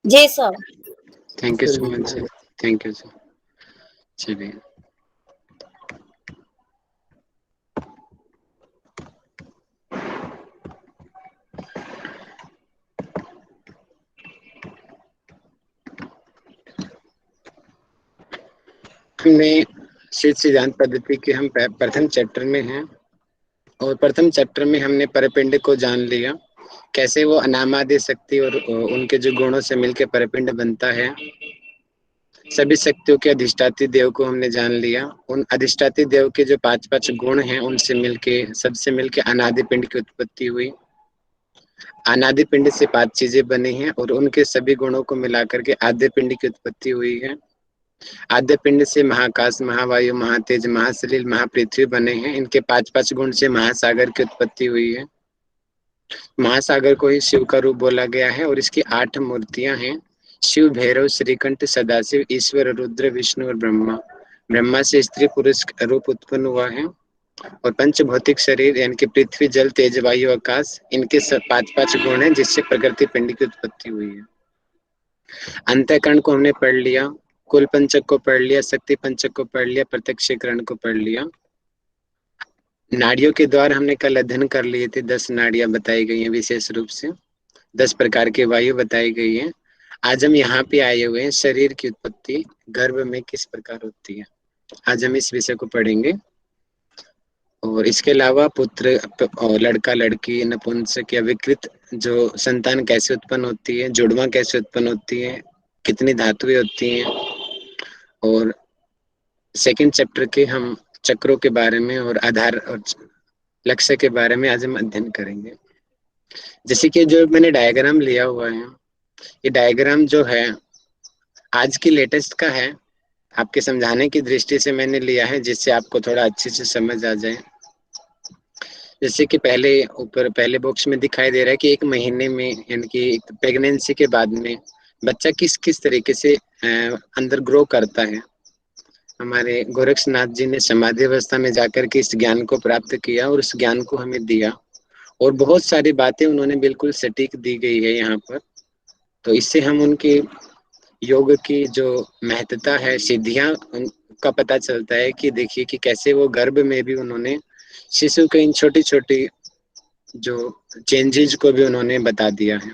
Ji sir. Thank you so much sir. Thank you sir. चलिए, हमने शीत सिद्धांत पद्धति के हम प्रथम चैप्टर में हैं और प्रथम चैप्टर में हमने परपिंड को जान लिया, कैसे वो अनामादि शक्ति और उनके जो गुणों से मिलकर परपिंड बनता है। सभी शक्तियों के अधिष्ठाती देव को हमने जान लिया। उन अधिष्ठाती देव के जो पांच पांच गुण हैं उनसे मिलके सबसे मिलके अनादि पिंड की उत्पत्ति हुई। अनादि पिंड से पांच चीजें बनी हैं और उनके सभी गुणों को मिलाकर के आद्य पिंड की उत्पत्ति हुई है। आद्य पिंड से महाकाश, महावायु, महातेज, महासलिल, महापृथ्वी बने हैं। इनके पांच पांच गुण से महासागर की उत्पत्ति हुई है। महासागर को ही शिव का रूप बोला गया है और इसकी 8 मूर्तियां हैं। शिव, भैरव, श्रीकंठ, सदाशिव, ईश्वर, रुद्र, विष्णु और ब्रह्मा। ब्रह्मा से स्त्री पुरुष रूप उत्पन्न हुआ है और पंच भौतिक शरीर यानी कि पृथ्वी, जल, तेज, वायु, आकाश, इनके सब पांच पांच गुण हैं जिससे प्रकृति पिंड की उत्पत्ति हुई है। अंतःकरण को हमने पढ़ लिया, कुल पंचक को पढ़ लिया, शक्ति पंचक को पढ़ लिया, प्रत्यक्षीकरण को पढ़ लिया। नाड़ियों के द्वार हमने कल अध्ययन कर लिए थे। 10 नाड़ियां बताई गई हैं विशेष रूप से, 10 प्रकार के वायु बताई गई है। आज हम यहाँ पे आए हुए हैं शरीर की उत्पत्ति गर्भ में किस प्रकार होती है, आज हम इस विषय को पढ़ेंगे। और इसके अलावा पुत्र और लड़का लड़की नपुंसक या विकृत जो संतान कैसे उत्पन्न होती है, जुड़वा कैसे उत्पन्न होती है, कितनी धातुएं होती हैं, और सेकंड चैप्टर के हम चक्रों के बारे में और आधार और लक्ष्य के बारे में आज हम अध्ययन करेंगे। जैसे कि जो मैंने डायग्राम लिया हुआ है, ये डायग्राम जो है आज की लेटेस्ट का है, आपके समझाने की दृष्टि से मैंने लिया है जिससे आपको थोड़ा अच्छे से समझ आ जाए। जैसे कि पहले ऊपर पहले बॉक्स में दिखाई दे रहा है कि एक महीने में यानी कि प्रेगनेंसी के बाद में बच्चा किस किस तरीके से अंदर ग्रो करता है। हमारे गोरक्षनाथ जी ने समाधि अवस्था में जाकर के इस ज्ञान को प्राप्त किया और उस ज्ञान को हमें दिया और बहुत सारी बातें उन्होंने बिल्कुल सटीक दी गई है यहाँ पर। तो इससे हम उनके योग की जो महत्ता है, सिद्धियां उनका पता चलता है कि देखिए कि कैसे वो गर्भ में भी उन्होंने शिशु के इन छोटी छोटी जो चेंजेस को भी उन्होंने बता दिया है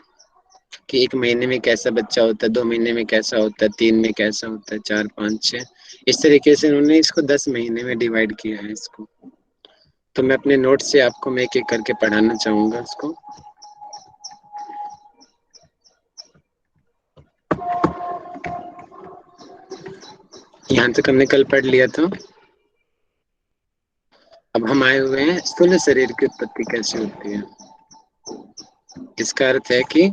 कि 1 महीने में कैसा बच्चा होता है, 2 महीने में कैसा होता है, 3 में कैसा होता है, 4, 5, 6, इस तरीके से उन्होंने इसको 10 महीने में डिवाइड किया है इसको। तो मैं अपने नोट से आपको मैं एक एक करके पढ़ाना चाहूंगा इसको। यहाँ तक हमने कल पढ़ लिया था। अब हम आए हुए हैं स्थूल शरीर की उत्पत्ति कैसे होती है। इसका अर्थ है कि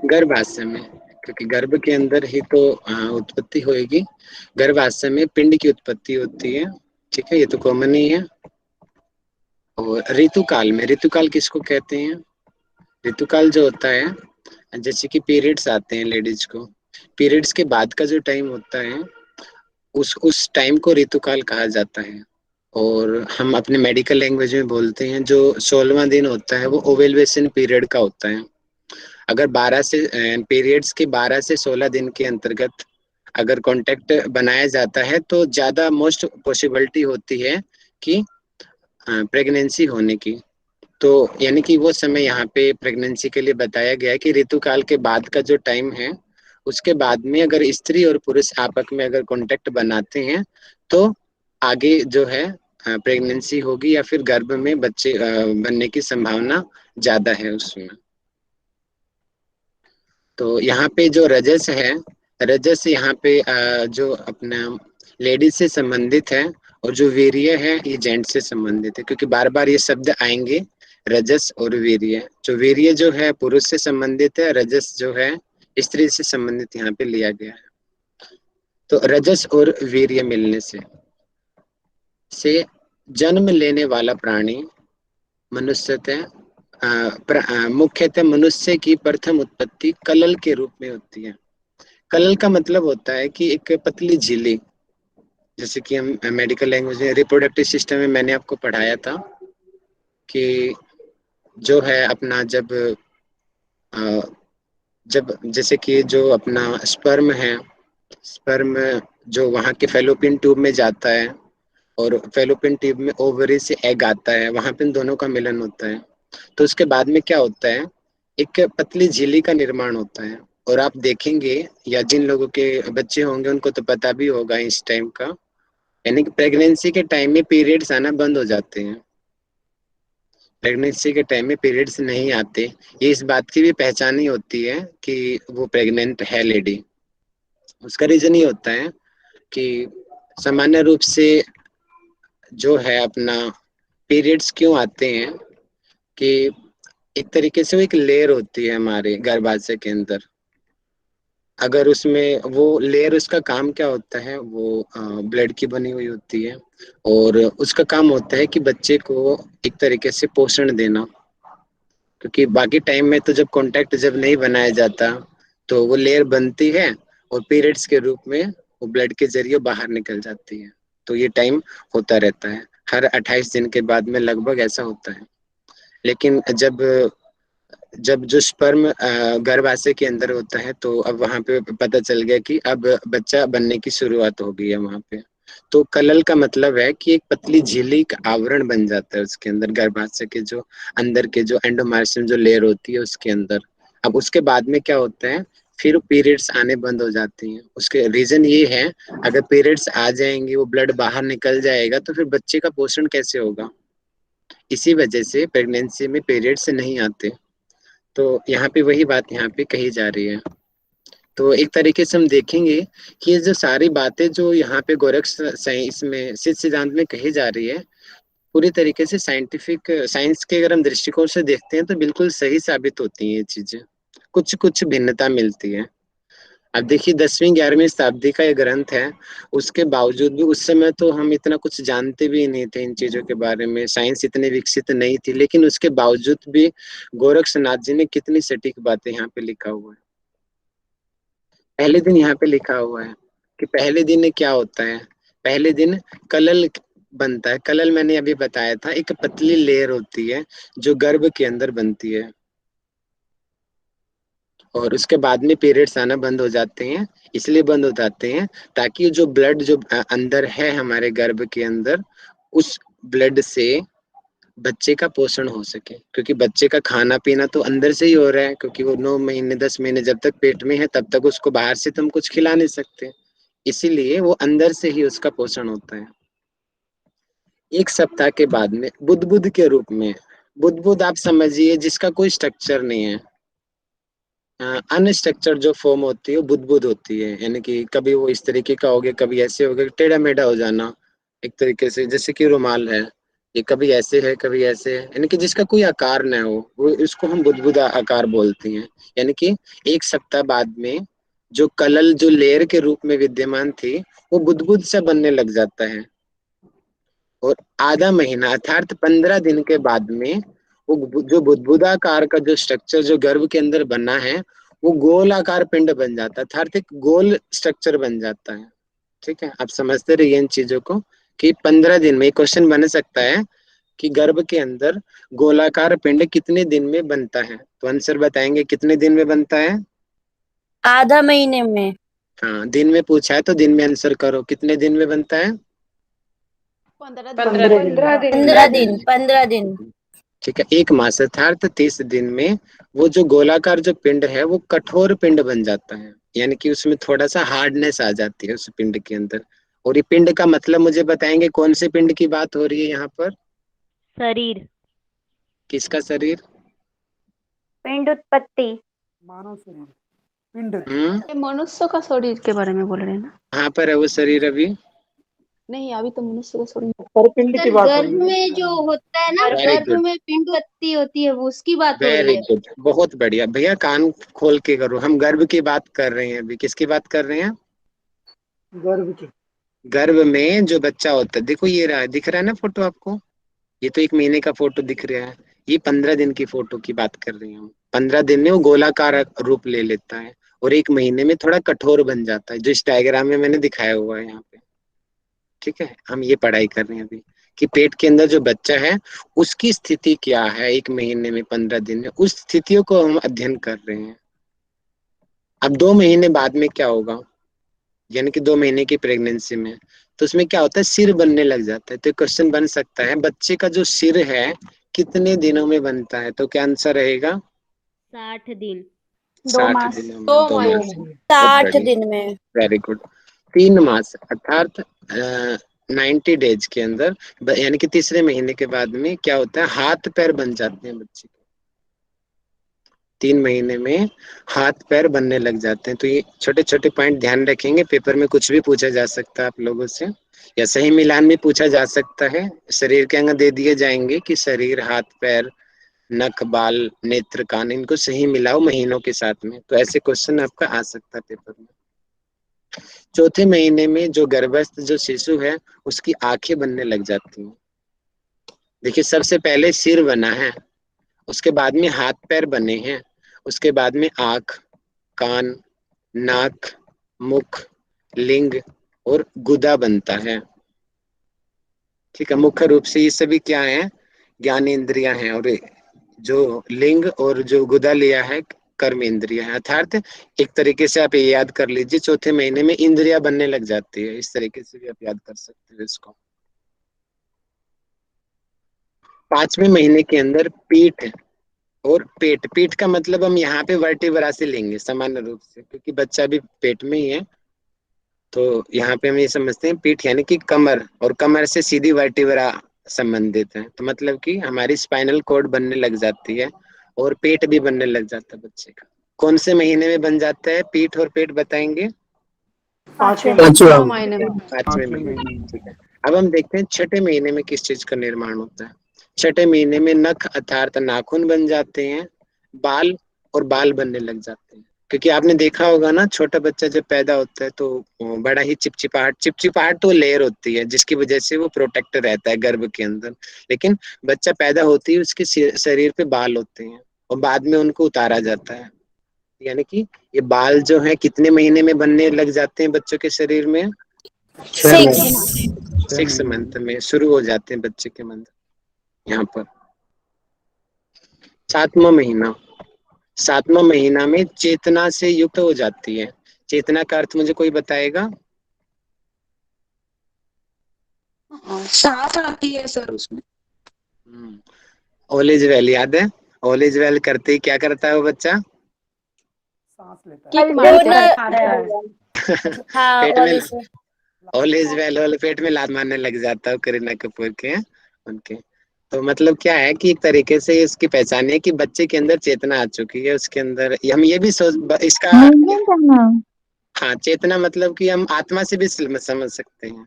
गर्भाशय में, क्योंकि गर्भ के अंदर ही तो उत्पत्ति होगी। गर्भाशय में पिंड की उत्पत्ति होती है, ठीक है, ये तो कॉमन ही है। और ऋतुकाल में, ऋतुकाल किसको कहते हैं? ऋतुकाल जो होता है, जैसे कि पीरियड्स आते हैं लेडीज को, पीरियड्स के बाद का जो टाइम होता है उस टाइम को ऋतुकाल कहा जाता है। और हम अपने मेडिकल लैंग्वेज में बोलते हैं जो 16वां दिन होता है वो ओवेल्युएशन पीरियड का होता है। अगर 12 से पीरियड्स के 12 से 16 दिन के अंतर्गत अगर कांटेक्ट बनाया जाता है तो ज्यादा मोस्ट पॉसिबिलिटी होती है कि प्रेगनेंसी होने की। तो यानी कि वो समय यहाँ पे प्रेगनेंसी के लिए बताया गया है कि ऋतुकाल के बाद का जो टाइम है उसके बाद में अगर स्त्री और पुरुष आपस में अगर कांटेक्ट बनाते हैं तो आगे जो है प्रेगनेंसी होगी या फिर गर्भ में बच्चे बनने की संभावना ज्यादा है उसमें। तो यहाँ पे जो रजस है, रजस यहाँ पे जो अपना लेडीज से संबंधित है और जो वीर्य है ये जेंट्स से संबंधित है, क्योंकि बार बार ये शब्द आएंगे रजस और वीर्य। जो वीर्य जो है पुरुष से संबंधित है, रजस जो है स्त्री से संबंधित यहाँ पे लिया गया है। तो रजस और वीर्य मिलने से जन्म लेने वाला प्राणी मनुष्यतः मुख्यतः मनुष्य की प्रथम उत्पत्ति कलल के रूप में होती है। कलल का मतलब होता है कि एक पतली झिल्ली, जैसे कि हम मेडिकल लैंग्वेज में रिप्रोडक्टिव सिस्टम में मैंने आपको पढ़ाया था कि जो है अपना जब जब जैसे कि जो अपना स्पर्म है, स्पर्म जो वहाँ के फेलोपियन ट्यूब में जाता है, और फेलोपियन ट्यूब में ओवरी से एग आता है, वहां पे इन दोनों का मिलन होता है। तो उसके बाद में क्या होता है, एक पतली झिल्ली का निर्माण होता है। और आप देखेंगे, या जिन लोगों के बच्चे होंगे उनको तो पता भी होगा इस टाइम का, यानी कि प्रेगनेंसी के टाइम में पीरियड्स आना बंद हो जाते हैं। प्रेगनेंसी के टाइम में पीरियड्स नहीं आते, ये इस बात की भी पहचान ही होती है कि वो प्रेग्नेंट है लेडी। उसका रीजन ये होता है कि सामान्य रूप से जो है अपना पीरियड्स क्यों आते हैं, कि एक तरीके से वो एक लेयर होती है हमारे गर्भाशय के अंदर। अगर उसमें वो लेयर, उसका काम क्या होता है, वो ब्लड की बनी हुई होती है, और उसका काम होता है कि बच्चे को एक तरीके से पोषण देना। क्योंकि बाकी टाइम में तो जब कांटेक्ट जब नहीं बनाया जाता, तो वो लेयर बनती है, और पीरियड्स के रूप में वो ब्लड के जरिए बाहर निकल जाती है। तो ये टाइम होता रहता है, हर 28 दिन के बाद में लगभग ऐसा होता है। लेकिन जब जब जो स्पर्म गर्भाशय के अंदर होता है, तो अब वहां पे पता चल गया कि अब बच्चा बनने की शुरुआत हो गई है वहां पे। तो कलल का मतलब है कि एक पतली झिल्ली का आवरण बन जाता है उसके अंदर, गर्भाशय के जो अंदर के जो एंडोमेट्रियम जो लेयर होती है उसके अंदर। अब उसके बाद में क्या होता है, फिर पीरियड्स आने बंद हो जाती हैं। उसके रीजन ये है, अगर पीरियड्स आ जाएंगे, वो ब्लड बाहर निकल जाएगा, तो फिर बच्चे का पोषण कैसे होगा। इसी वजह से प्रेगनेंसी में पीरियड्स नहीं आते। तो यहाँ पे वही बात यहाँ पे कही जा रही है। तो एक तरीके से हम देखेंगे कि ये जो सारी बातें जो यहाँ पे गोरक्ष इसमें सिद्ध सिद्धांत में कही जा रही है, पूरी तरीके से साइंटिफिक साइंस के अगर हम दृष्टिकोण से देखते हैं तो बिल्कुल सही साबित होती हैं ये चीजें। कुछ कुछ भिन्नता मिलती है। अब देखिए 10वीं 11वीं शताब्दी का ये ग्रंथ है, उसके बावजूद भी उस समय तो हम इतना कुछ जानते भी नहीं थे इन चीजों के बारे में, साइंस इतनी विकसित नहीं थी, लेकिन उसके बावजूद भी गोरक्षनाथ जी ने कितनी सटीक बातें यहाँ पे लिखा हुआ है। पहले दिन यहाँ पे लिखा हुआ है कि पहले दिन क्या होता है। पहले दिन कलल बनता है। कलल मैंने अभी बताया था, एक पतली लेयर होती है जो गर्भ के अंदर बनती है, और उसके बाद में पीरियड्स आना बंद हो जाते हैं। इसलिए बंद हो जाते हैं ताकि जो ब्लड जो अंदर है हमारे गर्भ के अंदर, उस ब्लड से बच्चे का पोषण हो सके। क्योंकि बच्चे का खाना पीना तो अंदर से ही हो रहा है, क्योंकि वो 9 महीने 10 महीने जब तक पेट में है तब तक उसको बाहर से तो हम कुछ खिला नहीं सकते। इसीलिए वो अंदर से ही उसका पोषण होता है। एक सप्ताह के बाद में बुदबुद के रूप में, बुदबुद आप समझिए जिसका कोई स्ट्रक्चर नहीं है, अनस्ट्रक्चर्ड जो फॉर्म होती है वो बुदबुद होती है। यानी कि कभी वो इस तरीके का हो गया, कभी ऐसे हो गया, टेढ़ा मेढ़ा हो जाना एक तरीके से, जैसे कि रुमाल है, ये कभी ऐसे है कभी ऐसे है, यानी कि जिसका कोई आकार ना हो, वो इसको हम बुदबुद आकार बोलते हैं। यानी कि एक सप्ताह बाद में जो कलल जो लेयर के रूप में विद्यमान थी, वो बुदबुद से बनने लग जाता है। और आधा महीना अर्थात 15 दिन के बाद में वो जो बुदबुदाकार का जो स्ट्रक्चर जो गर्भ के अंदर बना है, वो गोलाकार पिंड बन जाता है, अर्थात एक गोल स्ट्रक्चर बन जाता है। ठीक है, आप समझते रहिए इन चीजों को, कि 15 दिन में क्वेश्चन बन सकता है कि गर्भ के अंदर गोलाकार पिंड कितने दिन में बनता है। तो आंसर बताएंगे कितने दिन में बनता है। आधा महीने में। हाँ, दिन में पूछा है तो दिन में आंसर करो, कितने दिन में बनता है। 15 दिन। 15 दिन। 15 दिन। ठीक है, 1 मास अर्थात 30 दिन में वो जो गोलाकार जो पिंड है वो कठोर पिंड बन जाता है। यानी कि उसमें थोड़ा सा हार्डनेस आ जाती है उस पिंड के अंदर। और ये पिंड का मतलब मुझे बताएंगे कौन से पिंड की बात हो रही है यहाँ पर। शरीर। किसका शरीर। पिंड उत्पत्ति। मानव शरीर, पिंड। हम्म। मनुष्य का शरीर के बारे में बोल रहे हैं ना। कहाँ पर है वो शरीर अभी। नहीं, अभी तो मनुष्य का शरीर। पर पिंड की बात हो गर्भ रही है। में जो होता है ना, वेरी गर्भ गुड, में पिंड उत्पत्ति होती है, वो उसकी बात हो रही वेरी है। गुड, बहुत बढ़िया भैया, कान खोल के करो। हम गर्भ की बात कर रहे हैं अभी, किसकी बात कर रहे हैं। गर्भ की। गर्भ में जो बच्चा होता है, देखो ये रहा, दिख रहा है ना फोटो आपको। ये तो 1 महीने का फोटो दिख रहा है, ये 15 दिन की फोटो की बात कर रही हूँ। 15 दिन में वो गोलाकार रूप ले लेता है, और 1 महीने में थोड़ा कठोर बन जाता है, जो इस डायग्राम में मैंने दिखाया हुआ है यहाँ पे। ठीक है, हम ये पढ़ाई कर रहे हैं अभी, कि पेट के अंदर जो बच्चा है उसकी स्थिति क्या है 1 महीने में 15 दिन में, उस स्थितियों को हम अध्ययन कर रहे हैं। अब 2 महीने बाद में क्या होगा, यानी कि 2 महीने की प्रेगनेंसी में, तो उसमें क्या होता है, सिर बनने लग जाता है। तो क्वेश्चन बन सकता है बच्चे का जो सिर है कितने दिनों में बनता है, तो क्या आंसर रहेगा? 60 दिन। 60 दिनों में, 2 2 दो मास महीने। बहुत 60 बढ़िया, दिन में। Very good. 3 मास अर्थात 90 डेज के अंदर, यानी कि तीसरे महीने के बाद में क्या होता है, हाथ पैर बन जाते हैं बच्चे के। 3 महीने में हाथ पैर बनने लग जाते हैं। तो ये छोटे छोटे पॉइंट ध्यान रखेंगे, पेपर में कुछ भी पूछा जा सकता है आप लोगों से, या सही मिलान भी पूछा जा सकता है। शरीर के अंग दे दिए जाएंगे कि शरीर, हाथ पैर, नख, बाल, नेत्र, कान, इनको सही मिलाओ महीनों के साथ में, तो ऐसे क्वेश्चन आपका आ सकता है पेपर में। चौथे महीने में जो गर्भस्थ जो शिशु है उसकी आंखें बनने लग जाती हैं। देखिए, सबसे पहले सिर बना है, उसके बाद में हाथ पैर बने हैं, उसके बाद में आंख, कान, नाक, मुख, लिंग और गुदा बनता है। ठीक है, मुख्य रूप से ये सभी क्या है, ज्ञान इंद्रियां हैं, और जो लिंग और जो गुदा लिया है कर्म इंद्रिया है। अर्थात एक तरीके से आप ये याद कर लीजिए, चौथे महीने में इंद्रिया बनने लग जाती है, इस तरीके से भी आप याद कर सकते हो इसको। 5वें महीने के अंदर पीठ और पेट, पीठ का मतलब हम यहाँ पे वर्टिब्रा से लेंगे सामान्य रूप से, क्योंकि बच्चा भी पेट में ही है, तो यहाँ पे हम ये समझते हैं पीठ यानी कि कमर, और कमर से सीधी वर्टिब्रा संबंधित है, तो मतलब कि हमारी स्पाइनल कॉर्ड बनने लग जाती है और पेट भी बनने लग जाता है बच्चे का। कौन से महीने में बन जाता है पीठ और पेट, बताएंगे? 5वें महीने में। 5वें महीने में, ठीक है। अब हम देखते हैं छठे महीने में किस चीज का निर्माण होता है। छठे महीने में नख अर्थात नाखून बन जाते हैं, बाल और बाल बनने लग जाते हैं। क्योंकि आपने देखा होगा ना, छोटा बच्चा जब पैदा होता है तो बड़ा ही चिपचिपाहट, चिपचिपाहट तो लेयर होती है जिसकी वजह से वो प्रोटेक्ट रहता है गर्भ के अंदर, लेकिन बच्चा पैदा होती है उसके शरीर पे बाल होते हैं और बाद में उनको उतारा जाता है। यानी कि ये बाल जो है कितने महीने में बनने लग जाते हैं बच्चों के शरीर में? 6 मंथ में शुरू हो जाते हैं बच्चे के मंथ। यहाँ पर 7वां महीना, 7वां महीना में चेतना से युक्त हो जाती है। चेतना का अर्थ मुझे कोई बताएगा? सांस आती है सर उसमें। ऑल इज वेल याद है? ऑल इज वेल करते ही क्या करता है वो बच्चा? सांस लेता है। किक वो मारते ना, हैं। हाँ, पेट और में इसे ऑल इज वेल, ऑल पेट में लात मारने लग जाता है करीना कपूर के, उनके। तो मतलब क्या है कि एक तरीके से इसकी पहचान है कि बच्चे के अंदर चेतना आ चुकी है, उसके अंदर हम ये भी सोच इसका, हाँ, चेतना मतलब कि हम आत्मा से भी समझ सकते हैं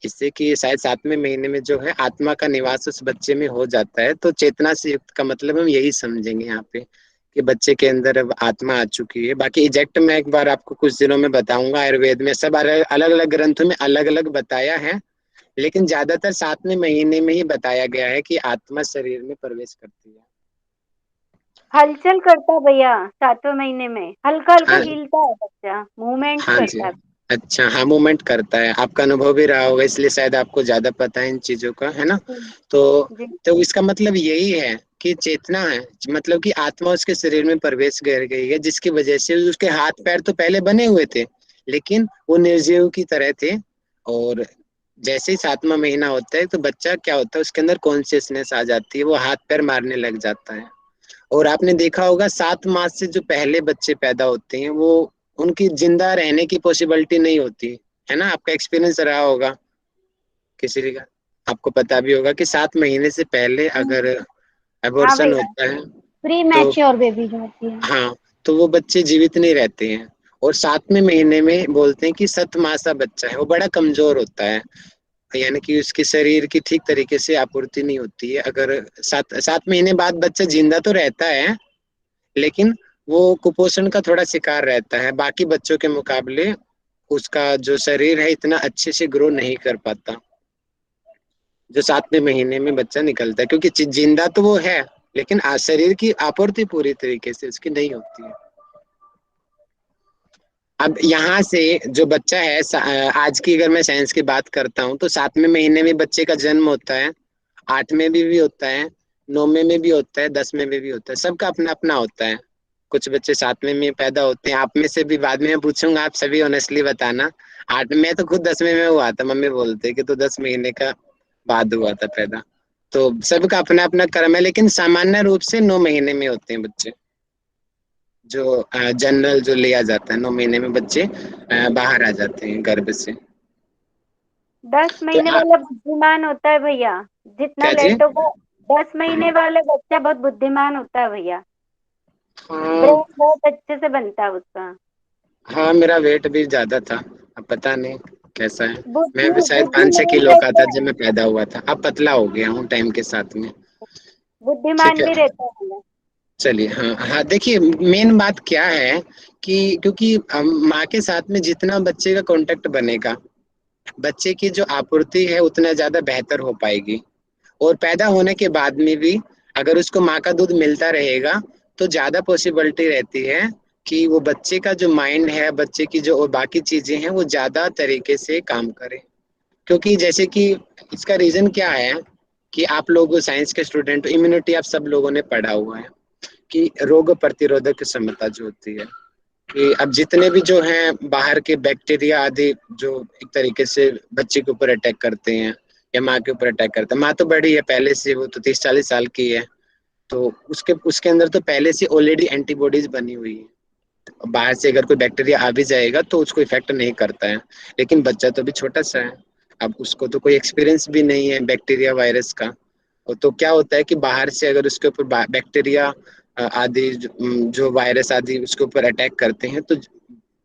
इससे कि शायद 7वें महीने में जो है आत्मा का निवास उस बच्चे में हो जाता है। तो चेतना से युक्त का मतलब हम यही समझेंगे यहाँ पे कि बच्चे के अंदर अब आत्मा आ चुकी है। बाकी एग्जैक्ट मैं एक बार आपको कुछ दिनों में बताऊंगा, आयुर्वेद में सब अलग अलग ग्रंथों में अलग अलग बताया है, लेकिन ज्यादातर 7वें महीने में ही बताया गया है कि आत्मा शरीर में प्रवेश करती है। हलचल करता है भैया। 7वें महीने में हल्का हल्का हाँ, हिलता है बच्चा, मूवमेंट हाँ जी, करता है। अच्छा, हाँ, मूवमेंट करता है, आपका अनुभव भी रहा होगा इसलिए शायद आपको ज्यादा पता है इन चीजों का, है ना? तो जी। तो इसका मतलब यही है कि चेतना है, मतलब कि आत्मा उसके शरीर में प्रवेश कर गई है, जिसकी वजह से उसके हाथ पैर तो पहले बने हुए थे लेकिन वो निर्जीव की तरह थे। और जैसे ही 7वां महीना होता है तो बच्चा क्या होता है, उसके अंदर कॉन्शियसनेस आ जाती है, वो हाथ पैर मारने लग जाता है। और आपने देखा होगा 7 मास से जो पहले बच्चे पैदा होते हैं वो उनकी जिंदा रहने की पॉसिबिलिटी नहीं होती है ना? आपका एक्सपीरियंस रहा होगा किसी का, आपको पता भी होगा कि 7 महीने से पहले अगर हाँ अबॉर्शन भैया, होता है प्री तो, मैच्योर बेबी जो होती है। हाँ, तो वो बच्चे जीवित नहीं रहते हैं। और 7वें महीने में बोलते हैं कि सतमासा बच्चा है, वो बड़ा कमजोर होता है, यानी कि उसके शरीर की ठीक तरीके से आपूर्ति नहीं होती है। अगर 7 महीने बाद बच्चा जिंदा तो रहता है लेकिन वो कुपोषण का थोड़ा शिकार रहता है, बाकी बच्चों के मुकाबले उसका जो शरीर है इतना अच्छे से ग्रो नहीं कर पाता जो 7वें महीने में बच्चा निकलता है, क्योंकि जिंदा तो वो है लेकिन शरीर की आपूर्ति पूरी तरीके से उसकी नहीं होती है। अब यहाँ से जो बच्चा है आज की अगर मैं साइंस की बात करता हूँ तो 7वें महीने में बच्चे का जन्म होता है, 8वें में भी होता है, 9वें में भी होता है, 10वें में भी होता है, सबका अपना अपना होता है। कुछ बच्चे 7वें में पैदा होते हैं। आप में से भी बाद में पूछूंगा, आप सभी ऑनेस्टली बताना। 8 मैं तो खुद 10वें में हुआ था, मम्मी बोलते कि तू 10 महीने का बाद हुआ था पैदा। तो सबका अपना अपना कर्म है, लेकिन सामान्य रूप से 9 महीने में होते हैं बच्चे, जो जनरल जो लिया जाता है। 9 महीने में बच्चे बाहर आ जाते हैं गर्भ से। 10 तो महीने वाला बुद्धिमान होता है भैया, जितना क्या जी? लेट होगा। 10 महीने वाला बच्चा बहुत बुद्धिमान होता है भैया, हाँ ब्रेन बहुत अच्छे से बनता है उसका। हाँ, मेरा वेट भी ज्यादा था, अब पता नहीं कैसा है। मैं बुद्धि भी शायद बुद्धि 5-6 नहीं किलो का रहते था जब हैं, मैं पैदा हुआ था, अब पतला हो गया हूँ टाइम के साथ में। ठीक बुद्धिमान है, भी रहते हैं। चलिए। हाँ हाँ, देखिए मेन बात क्या है कि क्योंकि माँ के साथ में जितना बच्चे का कांटेक्ट बनेगा, बच्चे की जो आपूर्ति है उतना ज्यादा बेहतर हो पाएगी। और पैदा होने के बाद में भी अगर उसको माँ का दूध मिलता रहेगा तो ज्यादा पॉसिबिलिटी रहती है कि वो बच्चे का जो माइंड है, बच्चे की जो और बाकी चीजें हैं वो ज्यादा तरीके से काम करे। क्योंकि जैसे कि इसका रीजन क्या है कि आप लोग साइंस के स्टूडेंट, इम्यूनिटी आप सब लोगों ने पढ़ा हुआ है कि रोग प्रतिरोधक क्षमता जो होती है, कि अब जितने भी जो हैं बाहर के बैक्टीरिया आदि जो एक तरीके से बच्चे के ऊपर अटैक करते हैं या माँ के ऊपर अटैक करते हैं। माँ तो बड़ी है पहले से, वो तो 30-40 साल की है, तो उसके उसके अंदर तो पहले से ऑलरेडी एंटीबॉडीज बनी हुई है। बाहर से अगर कोई बैक्टीरिया आ भी जाएगा तो उसको इफेक्ट नहीं करता है। लेकिन बच्चा तो अभी छोटा सा है, अब उसको तो कोई एक्सपीरियंस भी नहीं है बैक्टीरिया वायरस का। और तो क्या होता है कि बाहर से अगर उसके ऊपर बैक्टीरिया आदि जो वायरस आदि उसके ऊपर अटैक करते हैं तो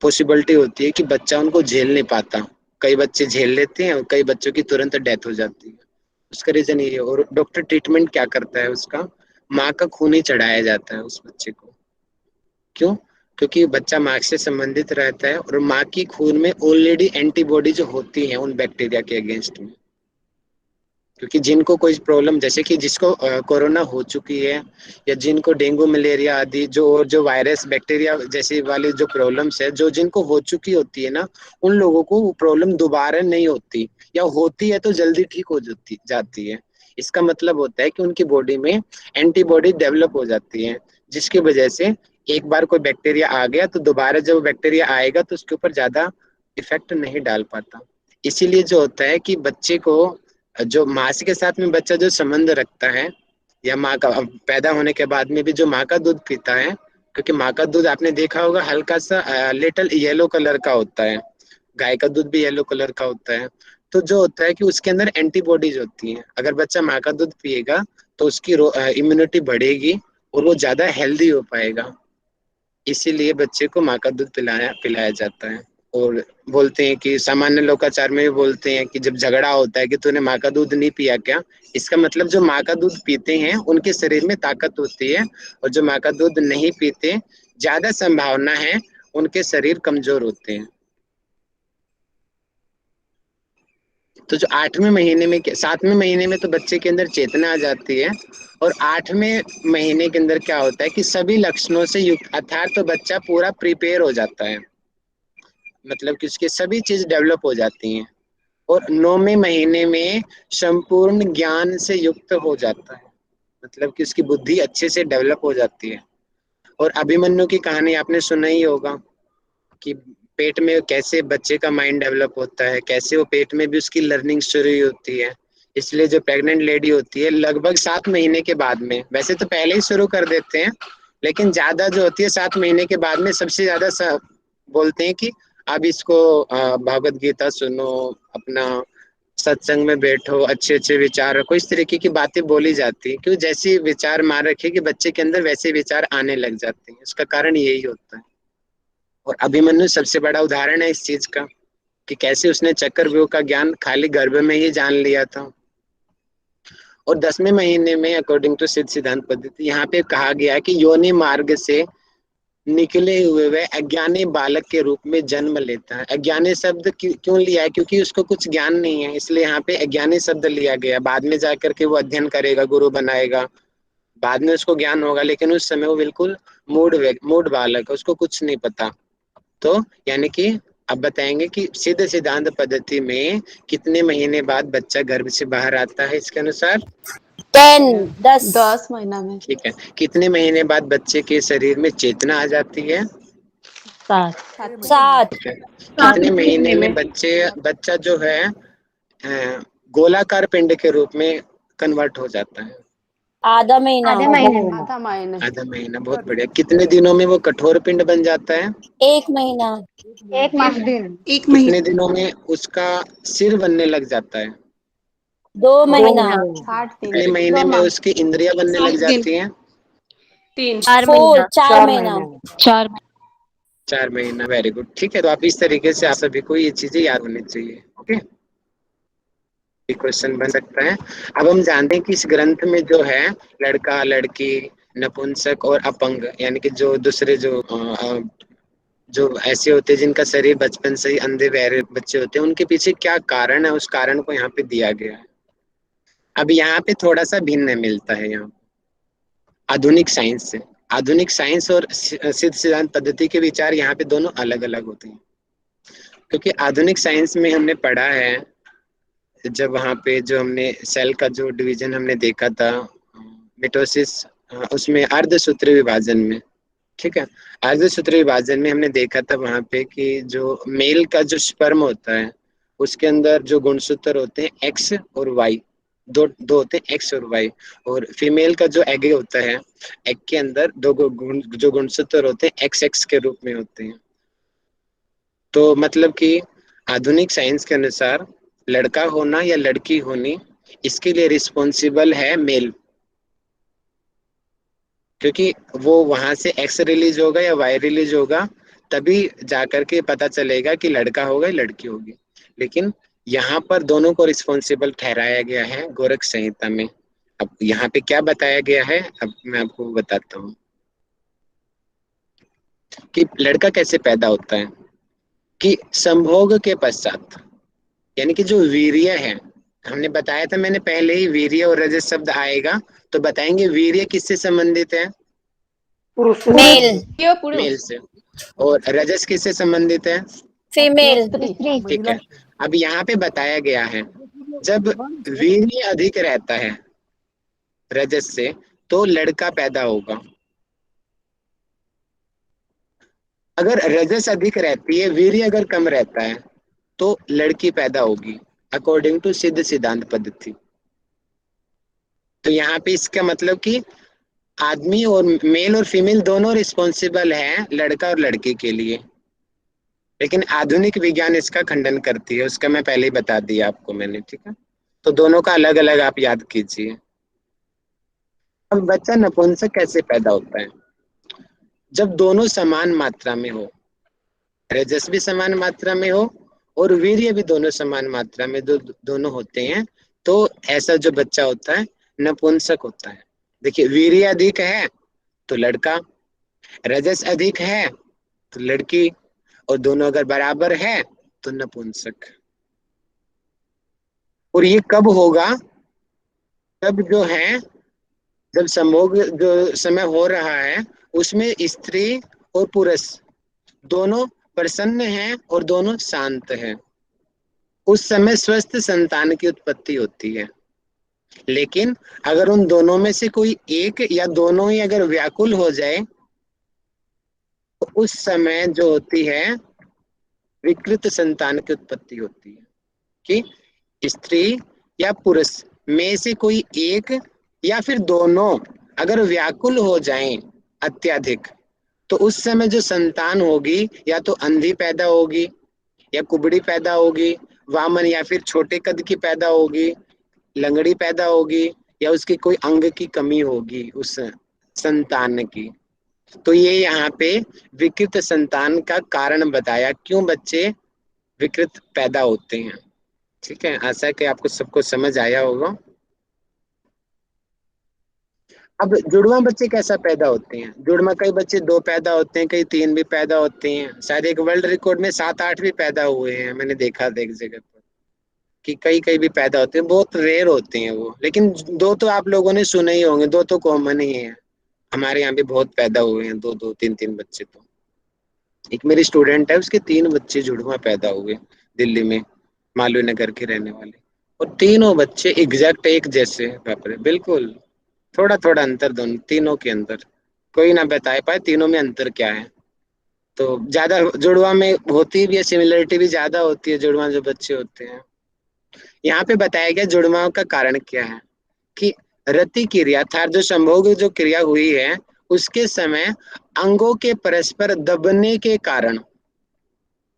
पॉसिबिलिटी होती है कि बच्चा उनको झेल नहीं पाता। कई बच्चे झेल लेते हैं और कई बच्चों की तुरंत डेथ हो जाती है। उसका रीजन ये है। और डॉक्टर ट्रीटमेंट क्या करता है उसका, माँ का खून ही चढ़ाया जाता है उस बच्चे को। क्यों? क्योंकि बच्चा माँ से संबंधित रहता है और माँ की खून में ऑलरेडी एंटीबॉडी जो होती है उन बैक्टीरिया के अगेंस्ट में। क्योंकि जिनको कोई प्रॉब्लम, जैसे कि जिसको कोरोना हो चुकी है या जिनको डेंगू मलेरिया आदि जो और जो वायरस बैक्टीरिया जैसी वाली जो प्रॉब्लम्स है जो जिनको हो चुकी होती है ना, उन लोगों को वो प्रॉब्लम दोबारा नहीं होती, या होती है तो जल्दी ठीक हो जाती है। इसका मतलब होता है कि उनकी बॉडी में एंटीबॉडी डेवलप हो जाती है, जिसकी वजह से एक बार कोई बैक्टीरिया आ गया तो दोबारा जब बैक्टीरिया आएगा तो उसके ऊपर ज्यादा इफेक्ट नहीं डाल पाता। इसीलिए जो होता है कि बच्चे को, जो माँ के साथ में बच्चा जो संबंध रखता है, या माँ का पैदा होने के बाद में भी जो माँ का दूध पीता है, क्योंकि माँ का दूध आपने देखा होगा हल्का सा लिटिल येलो कलर का होता है, गाय का दूध भी येलो कलर का होता है। तो जो होता है कि उसके अंदर एंटीबॉडीज होती हैं। अगर बच्चा माँ का दूध पिएगा तो उसकी इम्यूनिटी बढ़ेगी और वो ज्यादा हेल्दी हो पाएगा। इसीलिए बच्चे को माँ का दूध पिलाया पिलाया जाता है। और बोलते हैं कि सामान्य लोकाचार में भी बोलते हैं कि जब झगड़ा होता है कि तूने माँ का दूध नहीं पिया क्या, इसका मतलब जो माँ का दूध पीते हैं उनके शरीर में ताकत होती है, और जो माँ का दूध नहीं पीते ज्यादा संभावना है उनके शरीर कमजोर होते हैं। तो जो 8वें महीने में, 7वें महीने में तो बच्चे के अंदर चेतना आ जाती है, और 8वें महीने के अंदर क्या होता है कि सभी लक्षणों से युक्त, अर्थात तो बच्चा पूरा प्रिपेयर हो जाता है, मतलब कि उसके सभी चीज डेवलप हो जाती हैं। और 9वें महीने में संपूर्ण ज्ञान से युक्त हो जाता है, मतलब कि उसकी बुद्धि अच्छे से डेवलप हो जाती है। और अभिमन्यु की कहानी आपने सुना ही होगा कि पेट में कैसे बच्चे का माइंड डेवलप होता है, कैसे वो पेट में भी उसकी लर्निंग शुरू होती है। इसलिए जो प्रेग्नेंट लेडी होती है लगभग 7 महीने के बाद में, वैसे तो पहले ही शुरू कर देते हैं, लेकिन ज्यादा जो होती है 7 महीने के बाद में सबसे ज्यादा बोलते हैं कि अब इसको भगवत गीता सुनो, अपना सत्संग में बैठो, अच्छे अच्छे विचार रखो, इस तरीके की बातें बोली जाती है। क्यों? जैसे विचार मार रखे कि बच्चे के अंदर वैसे विचार आने लग जाते हैं, उसका कारण यही होता है। और अभिमन्यु सबसे बड़ा उदाहरण है इस चीज का, कि कैसे उसने चक्रव्यूह का ज्ञान खाली गर्भ में ही जान लिया था। और 10वें महीने में अकॉर्डिंग टू सिद्ध सिद्धांत पद्धति यहाँ पे कहा गया है कि योनि मार्ग से निकले हुए वह अज्ञानी बालक के रूप में जन्म लेता है। अज्ञानी शब्द क्यों लिया है? क्योंकि उसको कुछ ज्ञान नहीं है, इसलिए यहाँ पे अज्ञानी शब्द लिया गया। बाद में जाकर के वो अध्ययन करेगा, गुरु बनाएगा, बाद में उसको ज्ञान होगा, लेकिन उस समय वो बिल्कुल मूड बालक है, उसको कुछ नहीं पता। तो यानी कि अब बताएंगे कि सिद्ध सिद्धांत पद्धति में कितने महीने बाद बच्चा गर्भ से बाहर आता है इसके अनुसार? 10 10 महीना में। ठीक है। कितने महीने बाद बच्चे के शरीर में चेतना आ जाती है? 7 ठीक है। कितने महीने में बच्चा जो है गोलाकार पिंड के रूप में कन्वर्ट हो जाता है? आधा महीना, आधे महीने में। आधा महीना। आधा महीना, बहुत बढ़िया। कितने दिनों में वो कठोर पिंड बन जाता है? 1 महीना, 1 माह दिन। 1 कितने महीना। दिनों में उसका सिर बनने लग जाता है? 2 2 महीना, महीना। 60 दिन। कितने महीने में उसकी इंद्रियां बनने लग 60 दिन। जाती हैं? 3। 4 4 महीना। 4 महीना, 4 महीना। Very good. ठीक है, तो आप इस तरीके से आप सभी को ये चीजें याद होनी चाहिए। ओके, क्वेश्चन बन सकता है। अब हम जानते हैं कि इस ग्रंथ में जो है लड़का, लड़की, नपुंसक और अपंग, यानी कि जो दूसरे जो ऐसे होते हैं जिनका शरीर बचपन से ही अंधे बहरे बच्चे होते हैं, उनके पीछे क्या कारण है, उस कारण को यहाँ पे दिया गया है। अब यहाँ पे थोड़ा सा भिन्न मिलता है यहाँ आधुनिक साइंस से। आधुनिक साइंस और सिद्ध सिद्धांत पद्धति के विचार यहाँ पे दोनों अलग अलग होते हैं, क्योंकि आधुनिक साइंस में हमने पढ़ा है, जब वहाँ पे जो हमने सेल का जो डिवीजन हमने देखा था मिटोसिस, उसमें अर्धसूत्री विभाजन में, ठीक है, अर्धसूत्री विभाजन में हमने देखा था वहाँ पे कि जो मेल का जो स्पर्म होता है उसके अंदर जो गुणसूत्र होते हैं एक्स और वाई, दो होते हैं एक्स और वाई, और फीमेल का जो एग होता है, एग के अंदर जो गुणसूत्र होते हैं एक्स एक्स के रूप में होते हैं। तो मतलब कि आधुनिक साइंस के अनुसार लड़का होना या लड़की होनी, इसके लिए रिस्पॉन्सिबल है मेल, क्योंकि वो वहां से एक्स रिलीज होगा या वाई रिलीज होगा, तभी जाकर के पता चलेगा कि लड़का होगा या लड़की होगी। लेकिन यहाँ पर दोनों को रिस्पॉन्सिबल ठहराया गया है गोरख संहिता में। अब यहाँ पे क्या बताया गया है, अब मैं आपको बताता हूँ कि लड़का कैसे पैदा होता है। कि संभोग के पश्चात, यानी कि जो वीर्य है, हमने बताया था, मैंने पहले ही वीर्य और रजस शब्द आएगा तो बताएंगे वीर्य किससे संबंधित है? मेल, ये पुरुष। मेल से। और रजस किससे संबंधित है? फीमेल, स्त्री। ठीक है। अब यहाँ पे बताया गया है जब वीर्य अधिक रहता है रजस से तो लड़का पैदा होगा। अगर रजस अधिक रहती है, वीर्य अगर कम रहता है तो लड़की पैदा होगी, अकॉर्डिंग टू सिद्ध सिद्धांत पद्धति। तो यहाँ पे इसका मतलब कि आदमी और मेल और फीमेल दोनों रिस्पॉन्सिबल हैं लड़का और लड़की के लिए, लेकिन आधुनिक विज्ञान इसका खंडन करती है, उसका मैं पहले ही बता दिया आपको मैंने, ठीक है। तो दोनों का अलग अलग आप याद कीजिए। अब बच्चा नपुंसक कैसे पैदा होता है? जब दोनों समान मात्रा में हो, रजस भी समान मात्रा में हो और वीर्य भी दोनों समान मात्रा में दोनों होते हैं, तो ऐसा जो बच्चा होता है नपुंसक होता है। देखिए, वीर्य अधिक है तो लड़का, रजस अधिक है तो लड़की, और दोनों अगर बराबर है तो नपुंसक। और ये कब होगा? तब जो है, जब संभोग जो समय हो रहा है उसमें स्त्री और पुरुष दोनों प्रसन्न हैं और दोनों शांत हैं, उस समय स्वस्थ संतान की उत्पत्ति होती है। लेकिन अगर उन दोनों में से कोई एक या दोनों ही अगर व्याकुल हो जाए तो उस समय जो होती है विकृत संतान की उत्पत्ति होती है, कि स्त्री या पुरुष में से कोई एक या फिर दोनों अगर व्याकुल हो जाएं अत्यधिक, तो उस समय जो संतान होगी या तो अंधी पैदा होगी या कुबड़ी पैदा होगी, वामन या फिर छोटे कद की पैदा होगी, लंगड़ी पैदा होगी, या उसकी कोई अंग की कमी होगी उस संतान की। तो ये यहाँ पे विकृत संतान का कारण बताया, क्यों बच्चे विकृत पैदा होते हैं। ठीक है, आशा है कि आपको सबको समझ आया होगा। अब जुड़वा बच्चे कैसा पैदा होते हैं? जुड़वा कई बच्चे 2 पैदा होते हैं, कई 3 भी पैदा होते हैं। शायद एक वर्ल्ड रिकॉर्ड में 7-8 भी पैदा हुए हैं, मैंने देखा था एक जगह पर कि कई कई भी पैदा होते हैं। बहुत रेयर होते हैं वो, लेकिन 2 तो आप लोगों ने सुने ही होंगे, 2 तो कॉमन ही है। हमारे यहाँ भी बहुत पैदा हुए हैं 2-2 3-3 बच्चे। तो एक मेरी स्टूडेंट है, उसके 3 बच्चे जुड़वा पैदा हुए दिल्ली में, मालवीय नगर के रहने वाले। और तीनों बच्चे एग्जैक्ट एक जैसे, बाप रे, बिल्कुल। थोड़ा थोड़ा अंतर दोनों तीनों के अंदर, कोई ना बता पाए तीनों में अंतर क्या है। तो ज्यादा जुड़वा में होती भी है, सिमिलरिटी भी ज्यादा होती है जुड़वा जो बच्चे होते हैं। यहाँ पे बताया गया जुड़वाओं का कारण क्या है कि रति क्रिया अर्थात जो संभोग जो क्रिया हुई है उसके समय अंगों के परस्पर दबने के कारण,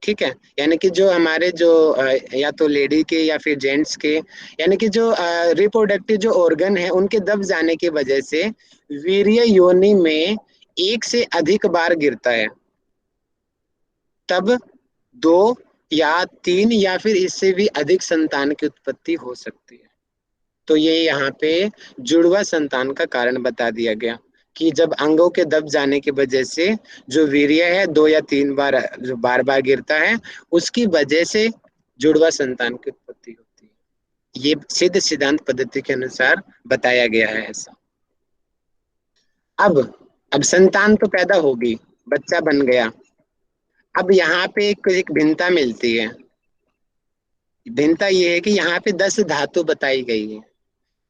ठीक है, यानी कि जो हमारे जो या तो लेडी के या फिर जेंट्स के, यानी कि जो रिप्रोडक्टिव जो ऑर्गन है उनके दब जाने की वजह से वीर्य योनि में एक से अधिक बार गिरता है, तब दो या तीन या फिर इससे भी अधिक संतान की उत्पत्ति हो सकती है। तो ये यहाँ पे जुड़वा संतान का कारण बता दिया गया कि जब अंगों के दब जाने की वजह से जो वीर्य है 2 या 3 बार जो बार बार गिरता है उसकी वजह से जुड़वा संतान की उत्पत्ति होती है। ये सिद्ध सिद्धांत पद्धति के अनुसार बताया गया है ऐसा। अब संतान तो पैदा होगी, बच्चा बन गया। अब यहाँ पे एक भिन्नता मिलती है। भिन्नता ये है कि यहाँ पे 10 धातु बताई गई है।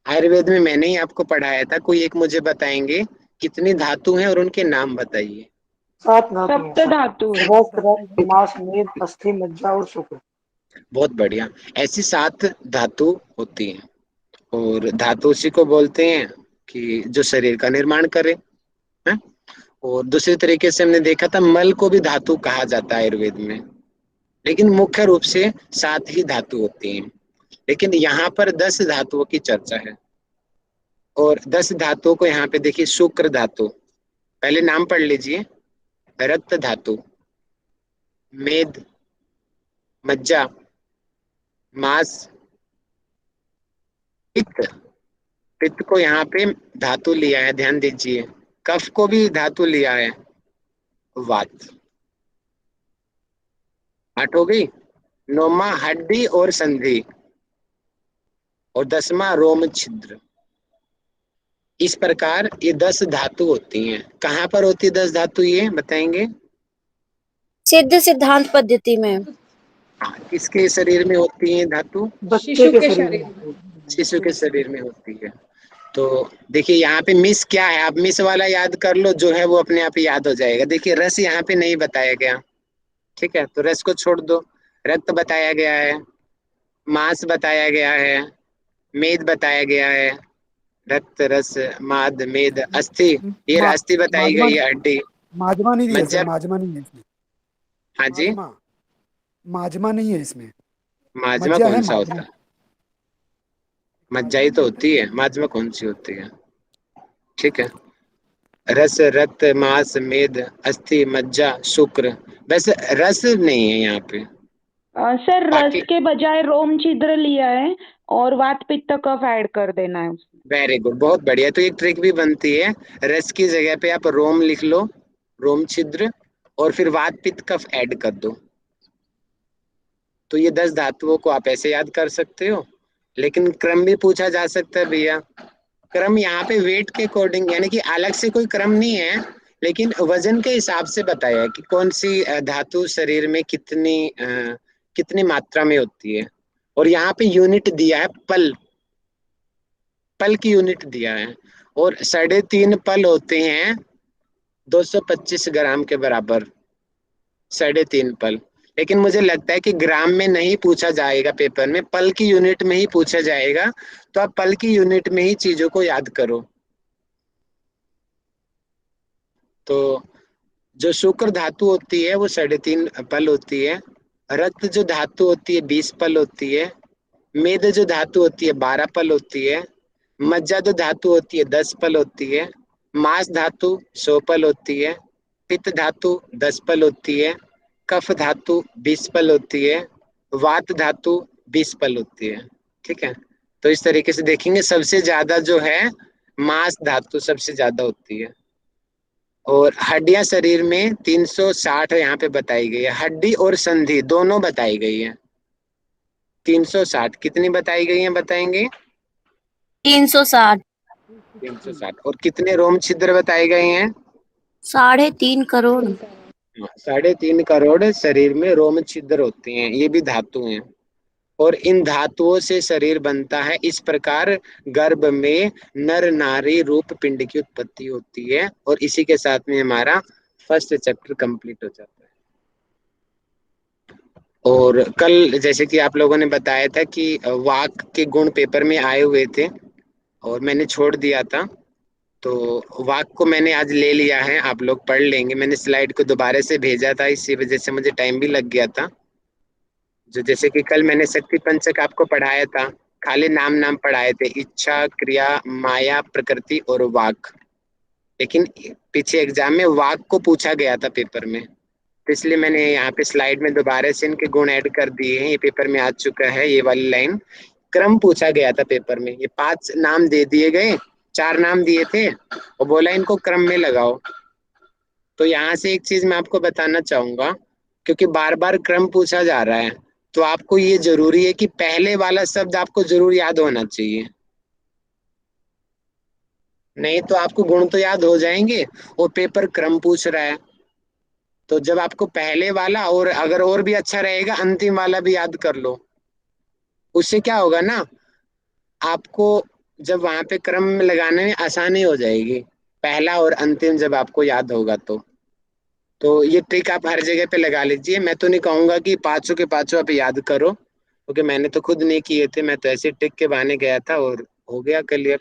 आयुर्वेद में मैंने ही आपको पढ़ाया था, कोई एक मुझे बताएंगे कितनी धातु हैं और उनके नाम बताइए। 7 धातु हैं। सप्त धातु है। रक्त, रक्त, मांस, मेद, अस्थि, मज्जा और शुक्र। बहुत बढ़िया। ऐसी 7 धातु होती हैं और धातु उसी को बोलते हैं कि जो शरीर का निर्माण करे है? और दूसरे तरीके से हमने देखा था मल को भी धातु कहा जाता है आयुर्वेद में, लेकिन मुख्य रूप से 7 ही धातु होती हैं। लेकिन यहाँ पर 10 धातुओं की चर्चा है और 10 धातुओं को यहाँ पे देखिए। शुक्र धातु, पहले नाम पढ़ लीजिए। रक्त धातु, मेद, मज्जा, मांस, पित्त, पित्त को यहाँ पे धातु लिया है, ध्यान दीजिए। कफ को भी धातु लिया है, वात। 8 हो गई। 9वां हड्डी और संधि और 10वां रोम छिद्र। इस प्रकार ये 10 धातु होती हैं। कहाँ पर होती है 10 धातु, ये बताएंगे? सिद्ध सिद्धांत पद्धति में। हाँ, किसके शरीर में होती है धातु? बच्चे शिशु के के शरीर शरीर में। शिशु के शरीर में होती है। तो देखिए यहाँ पे मिस क्या है, आप मिस वाला याद कर लो, जो है वो अपने आप ही याद हो जाएगा। देखिए रस यहाँ पे नहीं बताया गया, ठीक है, तो रस को छोड़ दो। रक्त बताया गया है, मांस बताया गया है, मेद बताया गया है, रक्त, रस, माद, मेद, अस्थि, ये मा- अस्थि बताई माजमा गई है, हड्डी, माजमा नहीं है मज्जा। सर, माजमा नहीं है इसमें। हाँ जी, माजमा माजमा नहीं है इसमें। माजमा मज्जा है, कौन सा माजमा। होता है? मज्जा ही तो होती है, माजमा कौन सी होती है? ठीक है, रस, रक्त, मांस, मेद, अस्थि, मज्जा, शुक्र। वैसे रस नहीं है यहाँ पे। सर रस बाकी के बजाय रोम छिद्र लिया है और वात पित्त कफ ऐड कर देना है उसमें। वेरी गुड, बहुत बढ़िया। तो एक ट्रिक भी बनती है, रस की जगह पे आप रोम लिख लो, रोम छिद्र, और फिर वात पित्त कफ ऐड कर दो। तो ये 10 धातुओं को आप ऐसे याद कर सकते हो। लेकिन क्रम भी पूछा जा सकता है भैया। क्रम यहाँ पे वेट के अकॉर्डिंग, यानी कि अलग से कोई क्रम नहीं है, लेकिन वजन के हिसाब से बताया है कि कौन सी धातु शरीर में कितनी मात्रा में होती है। और यहाँ पे यूनिट दिया है पल, पल की यूनिट दिया है। और 3.5 पल होते हैं 225 ग्राम के बराबर, 3.5 पल। लेकिन मुझे लगता है कि ग्राम में नहीं पूछा जाएगा पेपर में, पल की यूनिट में ही पूछा जाएगा। तो आप पल की यूनिट में ही चीजों को याद करो। तो जो शुक्र धातु होती है वो 3.5 पल होती है। रक्त जो धातु होती है 20 पल होती है। मेद जो धातु होती है 12 पल होती है। मज्जा जो धातु होती है 10 पल होती है। मांस धातु 100 पल होती है। पित्त धातु 10 पल होती है। कफ धातु 20 पल होती है। वात धातु 20 पल होती है। ठीक है, तो इस तरीके से देखेंगे सबसे ज्यादा जो है मांस धातु सबसे ज्यादा होती है। और हड्डियां शरीर में 360 यहाँ पे बताई गई है। हड्डी और संधि दोनों बताई गई है। 360 कितनी बताई गई है बताएंगे? 360। 360। और कितने रोम छिद्र बताए गए हैं? 3.5 करोड़। 3.5 करोड़ शरीर में रोम छिद्र होते हैं, ये भी धातु हैं। और इन धातुओं से शरीर बनता है। इस प्रकार गर्भ में नर नारी रूप पिंड की उत्पत्ति होती है। और इसी के साथ में हमारा फर्स्ट चैप्टर कंप्लीट हो जाता है। और कल जैसे कि आप लोगों ने बताया था कि वाक के गुण पेपर में आए हुए थे और मैंने छोड़ दिया था, तो वाक को मैंने आज ले लिया है, आप लोग पढ़ लेंगे। मैंने स्लाइड को दोबारा से भेजा था, इसी वजह से मुझे टाइम भी लग गया था। जो जैसे कि कल मैंने शक्ति पंचक आपको पढ़ाया था, खाली नाम नाम पढ़ाए थे, इच्छा, क्रिया, माया, प्रकृति और वाक। लेकिन पीछे एग्जाम में वाक को पूछा गया था पेपर में, तो इसलिए मैंने यहाँ पे स्लाइड में दोबारा से इनके गुण ऐड कर दिए हैं। ये पेपर में आ चुका है, ये वाली लाइन। क्रम पूछा गया था पेपर में, ये 5 नाम दे दिए गए, 4 नाम दिए थे और बोला इनको क्रम में लगाओ। तो यहाँ से एक चीज मैं आपको बताना चाहूंगा, क्योंकि बार बार क्रम पूछा जा रहा है, तो आपको ये जरूरी है कि पहले वाला शब्द आपको जरूर याद होना चाहिए, नहीं तो आपको गुण तो याद हो जाएंगे और पेपर क्रम पूछ रहा है। तो जब आपको पहले वाला और अगर और भी अच्छा रहेगा अंतिम वाला भी याद कर लो, उससे क्या होगा ना, आपको जब वहां पे क्रम में लगाने में आसानी हो जाएगी, पहला और अंतिम जब आपको याद होगा तो ये ट्रिक आप हर जगह पे लगा लीजिए। मैं तो नहीं कहूंगा कि पांचों के पांचों आप याद करो, क्योंकि मैंने तो खुद नहीं किए थे, मैं तो ऐसे ट्रिक के बहाने गया था और हो गया क्लियर।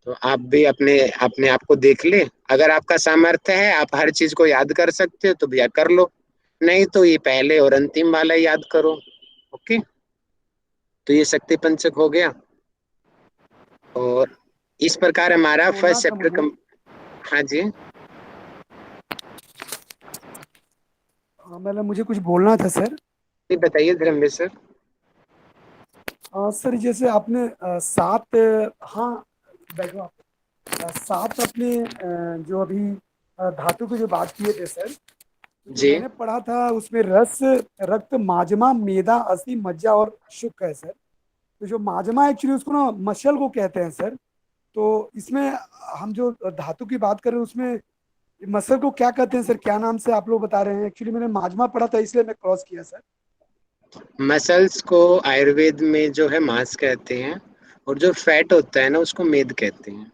तो आप भी अपने अपने आप को देख ले, अगर आपका सामर्थ्य है आप हर चीज को याद कर सकते हो तो भैया कर लो, नहीं तो ये पहले और अंतिम वाला याद करो। ओके, तो ये शक्ति पंचक हो गया। और इस प्रकार हमारा बोलना फर्स्ट था चैप्टर मुझे। हाँ जी, मतलब मुझे कुछ बोलना था सर। ये बताइए धर्मेश सर। सर जैसे आपने 7, हाँ बैठो आप। 7 अपने जो अभी धातु की जो बात किए थे सर, तो जो जी मैंने पढ़ा था उसमें रस, रक्त, माजमा, मेदा, अस्थि, मज्जा और शुक्र है सर। तो जो माजमा एक्चुअली उसको ना मसल को कहते हैं सर। तो इसमें हम जो धातु की बात कर रहे हैं उसमें मसल को क्या कहते हैं सर, क्या नाम से आप लोग बता रहे हैं? एक्चुअली मैंने माजमा पढ़ा था इसलिए मैं क्रॉस किया सर। मसल्स को आयुर्वेद में जो है मांस कहते हैं, और जो फैट होता है ना उसको मेद कहते हैं।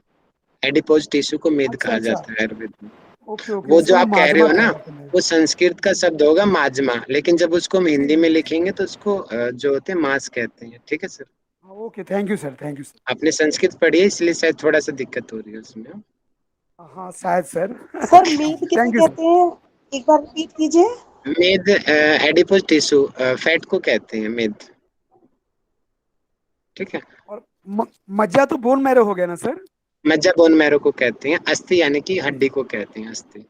एडिपोज टिश्यू को मेद अच्छा कहा अच्छा, जाता है आयुर्वेद में। ओके ओके, वो जो इसको आप कह रहे माजमा हो कह ना, रहे थे मैं। वो संस्कृत का शब्द होगा माजमा, लेकिन जब उसको हम जी हिंदी जी में जी। लिखेंगे तो उसको जो होते हैं मांस कहते हैं। ठीक है sir, okay, thank you sir, thank you sir. आपने संस्कृत पढ़ी है इसलिए शायद थोड़ा सा दिक्कत हो रही है उसमें। हाँ शायद सर। सर मेद किसे थैंक यू सर। कहते हैं, एक बार रिपीट कीजिए। मेद एडिपोज टिश्यू फैट को कहते हैं मेद। ठीक है, और मज्जा तो बोन मैरो हो गया ना सर? मज्जा बोन मैरो को कहते हैं। अस्थि यानी कि हड्डी को कहते हैं अस्थि।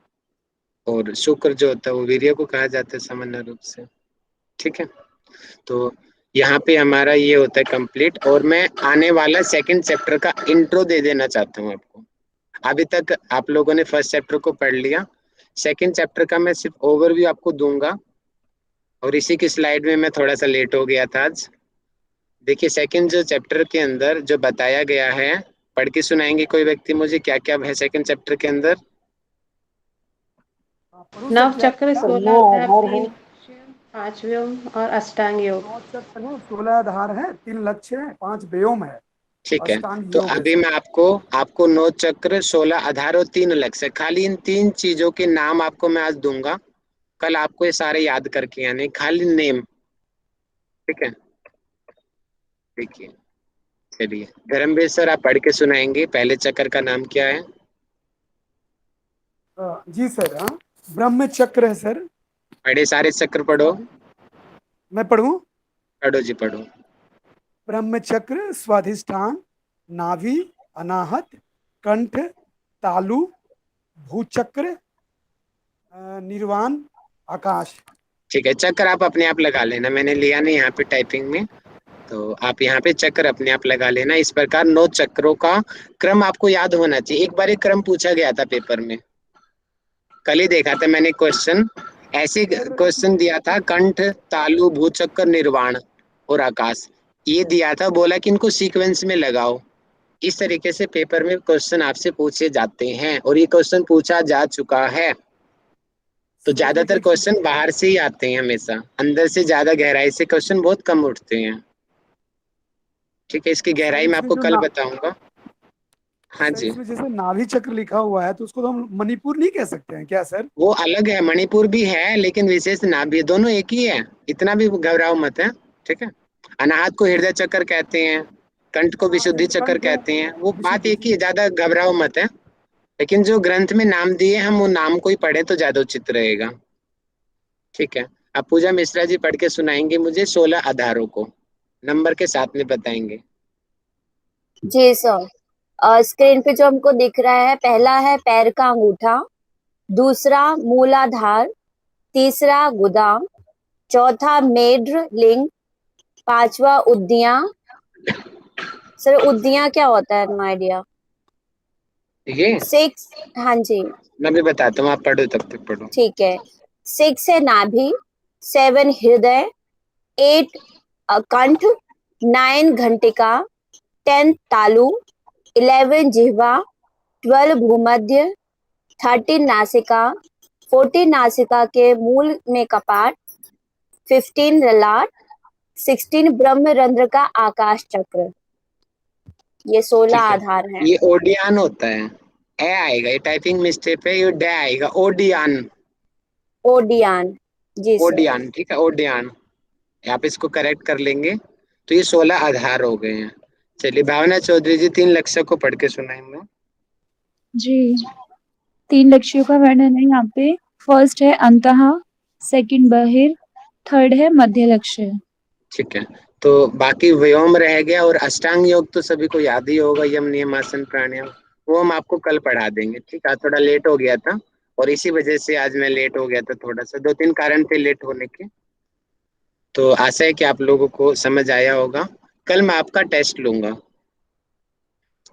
और शुक्र जो होता है वो वीर्य को कहा जाता है सामान्य रूप से। ठीक है, तो यहाँ पे हमारा ये होता है कंप्लीट। और मैं आने वाला सेकंड चैप्टर का इंट्रो दे देना चाहता हूँ आपको। अभी तक आप लोगों ने फर्स्ट चैप्टर को पढ़ लिया, सेकंड चैप्टर का मैं सिर्फ ओवरव्यू आपको दूंगा। और इसी की स्लाइड में मैं थोड़ा सा लेट हो गया था आज। देखिए सेकंड जो चैप्टर के अंदर जो बताया गया है, पढ़ के सुनाएंगे कोई व्यक्ति मुझे क्या क्या है सेकंड चैप्टर के अंदर? पढ़ो सर, नव क्या चक्र क्या? 16 नौ अध्याय आधार है। 3 पांच व्योम और अष्टांग योग। 9 चक्र है, 16 आधार है, 3 लक्ष्य है, 5 व्योम है, ठीक है, अष्टांग तो योग है अभी सर। मैं आपको 9 चक्र, 16 आधार और 3 लक्ष्य, खाली इन 3 चीजों के नाम आपको मैं आज दूंगा। कल आपको ये सारे याद करके आने, खाली नेम। ठीक है, देखिए चलिए धर्मवीर सर आप पढ़ के सुनाएंगे पहले चक्र का नाम क्या है? जी सर। हाँ, ब्रह्म चक्र है सर। पढ़े सारे चक्र पढ़ो। मैं पढ़ूं? पढ़ो जी पढ़ो। ब्रह्म चक्र, स्वाधिष्ठान, नाभि, अनाहत, कंठ, तालु, भूचक्र, निर्वाण, आकाश। ठीक है, चक्र आप अपने आप लगा लेना, मैंने लिया नहीं यहाँ पे टाइपिंग में, तो आप यहाँ पे चक्र अपने आप लगा लेना। इस प्रकार 9 चक्रों का क्रम आपको याद होना चाहिए। एक बार एक क्रम पूछा गया था पेपर में, कल ही देखा था मैंने क्वेश्चन। ऐसे सर क्वेश्चन दिया था, कंठ, तालु, भूचक्र, निर्वाण और आकाश, ये दिया था, बोला कि इनको सीक्वेंस में लगाओ। इस तरीके से पेपर में क्वेश्चन आपसे पूछे जाते हैं और ये क्वेश्चन पूछा जा चुका है। तो सर, ज्यादातर देखिए, क्वेश्चन बाहर से ही आते हैं हमेशा, अंदर से ज्यादा गहराई से क्वेश्चन बहुत कम उठते हैं। ठीक है, इसकी सर गहराई मैं इसमें आपको जो कल ना बताऊंगा। हाँ सर जी। इसमें जैसे नाभि चक्र लिखा हुआ है तो उसको तो हम मणिपुर नहीं कह सकते हैं क्या सर? वो अलग है, मणिपुर भी है लेकिन विशेष नाभि, दोनों एक ही है, इतना भी घबराओ मत है। ठीक है, अनाहत को हृदय चक्र कहते हैं, कंठ को हाँ विशुद्धि सर, चक्र कंठ कहते हैं, वो बात विशुद्धि एक ही जी। है, ज्यादा घबराओ मत है। लेकिन जो ग्रंथ में नाम दिए हम वो नाम को ही पढ़े तो ज्यादा उचित रहेगा। ठीक है, अब पूजा मिश्रा जी पढ़ के सुनाएंगे मुझे 16 आधारों को, नंबर के साथ में बताएंगे। जी सर। स्क्रीन पे जो हमको दिख रहा है, पहला है पैर का अंगूठा, दूसरा मूलाधार, तीसरा गुदाम, चौथा मेढ्र लिंग, पांचवा उद्दियां। सर उद्दियां क्या होता है? No idea. ये 6, हाँ जी, मैं भी बताता हूँ, आप पढ़ो तब तक पढ़ो। ठीक है। 6 है नाभि, 7 हृदय, 8 कंठ, 9 घंटिका, 10 तालु, 11 जिह्वा, 12 भूमध्य, 13 नासिका, 14 नासिका के मूल में कपाट, 15 ललाट, 16 ब्रह्मरंध्र का आकाश चक्र। ये 16 ठीक है, आधार हैं। ये ओडियान होता है, ए आएगा, ये टाइपिंग मिस्टेक है, ये डे आएगा, ओडियान। ओडियान। जी सर। ओडियान, ठीक है, ओडियान, आप इसको करेक्ट कर लेंगे। तो ये 16 आधार हो गए हैं। चलिए भावना चौधरी जी 3 लक्ष्य को पढ़ के सुनाएंगे। जी, 3 लक्ष्यों का वर्णन है यहाँ पे। फर्स्ट है अंतः, सेकंड बहिर, थर्ड है मध्य लक्ष्य। ठीक है, तो बाकी व्योम रह गया, और अष्टांग योग तो सभी को याद ही होगा, यम नियम आसन प्राणायाम, वो हम आपको कल पढ़ा देंगे। ठीक है, आज थोड़ा लेट हो गया था, और इसी वजह से आज मैं लेट हो गया था, थोड़ा सा 2-3 कारण थे लेट होने के। तो आशा है कि आप लोगों को समझ आया होगा। कल मैं आपका टेस्ट लूंगा।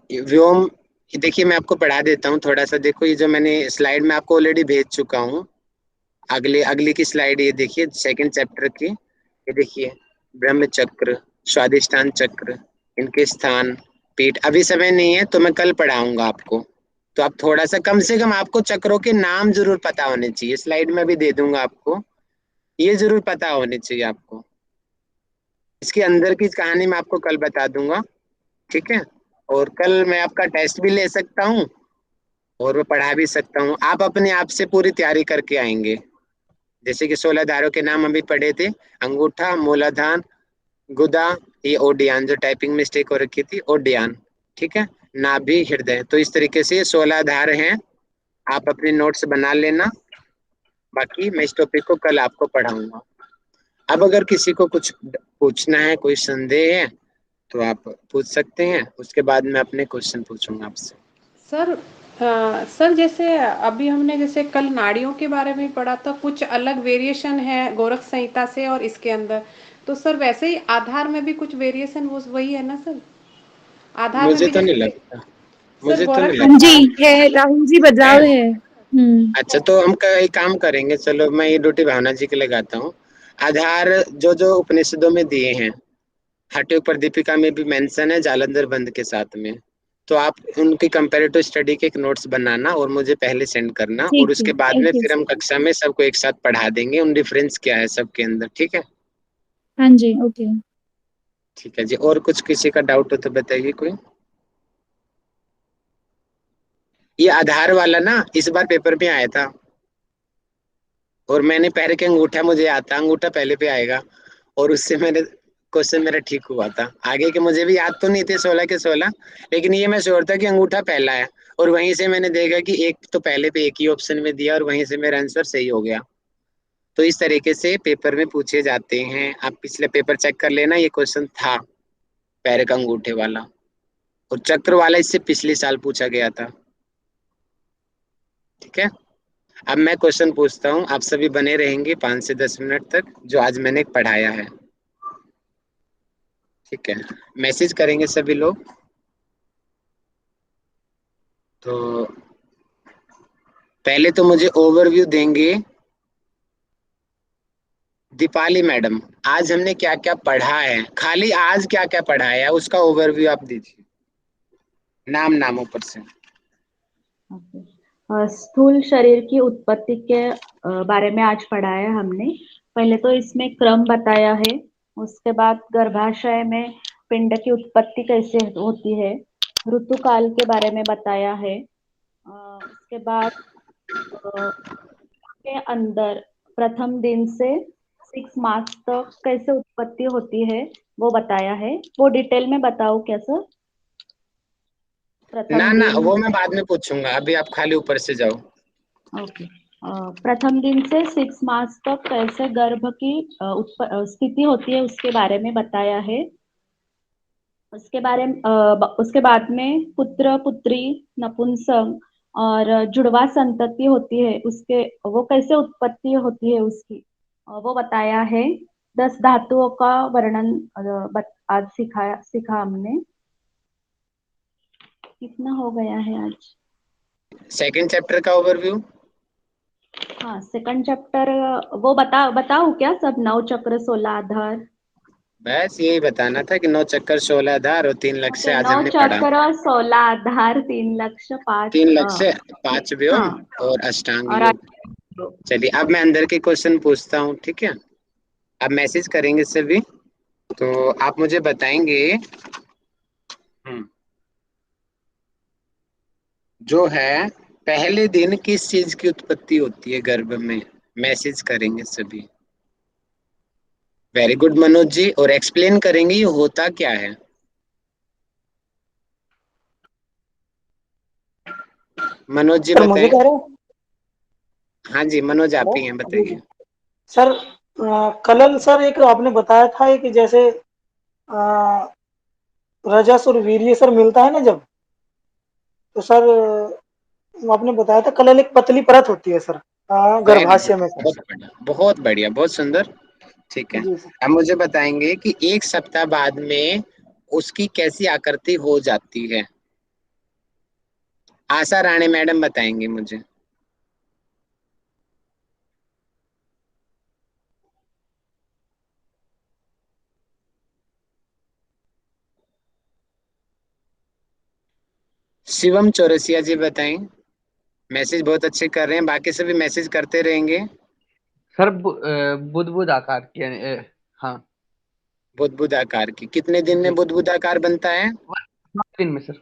ये व्योम, ये देखिए मैं आपको पढ़ा देता हूँ थोड़ा सा, देखो ये जो मैंने स्लाइड में आपको ऑलरेडी भेज चुका हूँ, अगले अगली की स्लाइड ये देखिए, सेकंड चैप्टर की, ये देखिए, ब्रह्म चक्र, स्वादिष्टान चक्र, इनके स्थान, पीठ, अभी समय नहीं है तो मैं कल पढ़ाऊंगा आपको। तो आप थोड़ा सा, कम से कम आपको चक्रों के नाम जरूर पता होने चाहिए, स्लाइड में भी दे दूंगा आपको, ये जरूर पता होने चाहिए आपको। इसके अंदर की कहानी मैं आपको कल बता दूंगा। ठीक है, और कल मैं आपका टेस्ट भी ले सकता हूँ, और मैं पढ़ा भी सकता हूँ, आप अपने आप से पूरी तैयारी करके आएंगे। जैसे कि 16 धारों के नाम अभी पढ़े थे, अंगूठा, मूलाधार, गुदा, ये ओडियान, जो टाइपिंग मिस्टेक हो रखी थी, ओडियान। ठीक है, नाभि, हृदय, तो इस तरीके से ये 16 आधार हैं, आप अपने नोट्स बना लेना। बाकी मैं इस टॉपिक को कल आपको पढ़ाऊंगा। अब अगर किसी को कुछ पूछना है, कोई संदेह है, तो आप पूछ सकते हैं, उसके बाद मैं अपने क्वेश्चन पूछूंगा आपसे। सर सर जैसे अभी हमने जैसे कल नाड़ियों के बारे में पढ़ा था, कुछ अलग वेरिएशन है गोरख संहिता से और इसके अंदर, तो सर वैसे ही आधार में भी कुछ वेरिएशन वो वही है ना सर? आधार में मुझे भी तो नहीं जैसे लगता, सर मुझे तो नहीं गोरख हाँ लगता जी, संहिता। है राहुल जी, बदलाव है। है। अच्छा, तो हम एक काम करेंगे, चलो मैं ये ड्यूटी भावना जी के लगाता हूँ। आधार जो जो उपनिषदों में दिए हैं, हठयोग दीपिका में भी मेंशन है, जालंधर बंध के साथ में, तो आप उनकी कंपैरेटिव स्टडी के एक नोट्स बनाना और मुझे पहले सेंड करना, और ठीक है, उसके बाद में ठीक है फिर हम सर। कक्षा में सबको एक साथ पढ़ा देंगे, उन डिफरेंस क्या है सबके अंदर। ठीक है। हाँ जी, ओके। ठीक है जी, और कुछ किसी का डाउट हो तो बताइए कोई। ये आधार वाला ना इस बार पेपर में आया था, और मैंने पैर के अंगूठा, मुझे आता अंगूठा पहले पे आएगा, और उससे मैंने क्वेश्चन मेरा ठीक हुआ था। आगे के मुझे भी याद तो नहीं थे 16 के 16, लेकिन ये मैं श्योर था कि अंगूठा पहला है, और वहीं से मैंने देखा कि एक तो पहले पे एक ही ऑप्शन में दिया, और वहीं से मेरा आंसर सही हो गया। तो इस तरीके से पेपर में पूछे जाते हैं, आप पिछले पेपर चेक कर लेना, ये क्वेश्चन था पैर का अंगूठे वाला, और चक्र वाला इससे पिछले साल पूछा गया था। ठीक है, अब मैं क्वेश्चन पूछता हूँ, आप सभी बने रहेंगे 5 से 10 मिनट तक, जो आज मैंने पढ़ाया है। ठीक है, मैसेज करेंगे सभी लोग। तो पहले तो मुझे ओवरव्यू देंगे दीपाली मैडम, आज हमने क्या क्या पढ़ा है, खाली आज क्या क्या पढ़ा है उसका ओवरव्यू आप दीजिए, नाम नामों पर से। स्थूल शरीर की उत्पत्ति के बारे में आज पढ़ा है हमने। पहले तो इसमें क्रम बताया है, उसके बाद गर्भाशय में पिंड की उत्पत्ति कैसे होती है, ऋतुकाल के बारे में बताया है। उसके बाद के अंदर प्रथम दिन से 6 मास तक कैसे उत्पत्ति होती है वो बताया है। वो डिटेल में बताओ क्या सर? ना प्रथम ना, दिन। वो मैं बाद में पूछूंगा, अभी आप खाली ऊपर से जाओ। ओके। प्रथम दिन से 6 मास तक कैसे गर्भ की स्थिति होती है उसके बारे में बताया है। उसके बाद में पुत्र पुत्री नपुंसक और जुड़वा संतति होती है, उसके वो कैसे उत्पत्ति होती है उसकी वो बताया है। 10 धातुओं का वर्णन आज सीखा हमने। कितना हो गया है आज? सेकंड चैप्टर का ओवरव्यू। हाँ, सेकंड चैप्टर वो बताओ क्या सब? 9 चक्र 16 आधार। बस यही बताना था कि 9 चक्कर 16 आधार और 3 लक्ष्य ओके, आज 9 हमने पढ़ा। चक्र 16 आधार 3 लक्ष्य 5 3 लक्ष्य 5 व्योम हाँ और अष्टांग और योग। चलिए अब मैं अंदर के क्वेश्चन पूछता हूँ, ठीक है? आप मैसेज करेंगे सभी, तो आप मुझे बताएंगे जो है पहले दिन किस चीज की उत्पत्ति होती है गर्भ में। मैसेज करेंगे सभी। वेरी गुड मनोज जी, और एक्सप्लेन करेंगे ये होता क्या है। मनोज जी सर मुझे बताएं। कह रहे हैं। हाँ जी मनोज, आप ही हैं, हेलो जी जी बताइए। सर। कलल सर, एक आपने बताया था कि जैसे अ, रजस और वीर्य सर मिलता है ना जब, तो सर आपने बताया था कलल एक पतली परत होती है सर, वेरी गुड, गर्भाशय में सर। बहुत बढ़िया, बहुत बढ़िया, बहुत सुंदर। ठीक है, जी सर। अब मुझे बताएंगे कि 1 सप्ताह बाद में उसकी कैसी आकृति हो जाती है। आशा राणे मैडम बताएंगे मुझे। शिवम चौरसिया जी बताएं। मैसेज बहुत अच्छे कर रहे हैं, बाकी सभी मैसेज करते रहेंगे। सर बुदबुद आकार की हाँ। बुदबुद आकार की कितने दिन में जी बुदबुद आकार बनता है? 1 दिन में सर।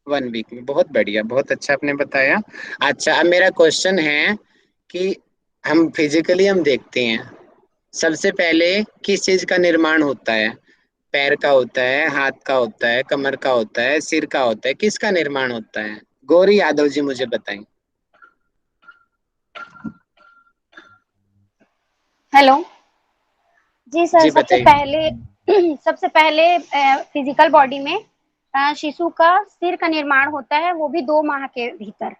1 वीक में। बहुत बढ़िया, बहुत अच्छा आपने बताया। अच्छा, अब मेरा क्वेश्चन है कि हम देखते हैं सबसे पहले किस चीज का निर्माण होता है। पैर का होता है, हाथ का होता है, कमर का होता है, सिर का होता है, किसका निर्माण होता है? गौरी यादव जी मुझे बताएं। हेलो जी सर। जी बताइए। सबसे पहले फिजिकल बॉडी में शिशु का सिर का निर्माण होता है, वो भी 2 माह के भीतर।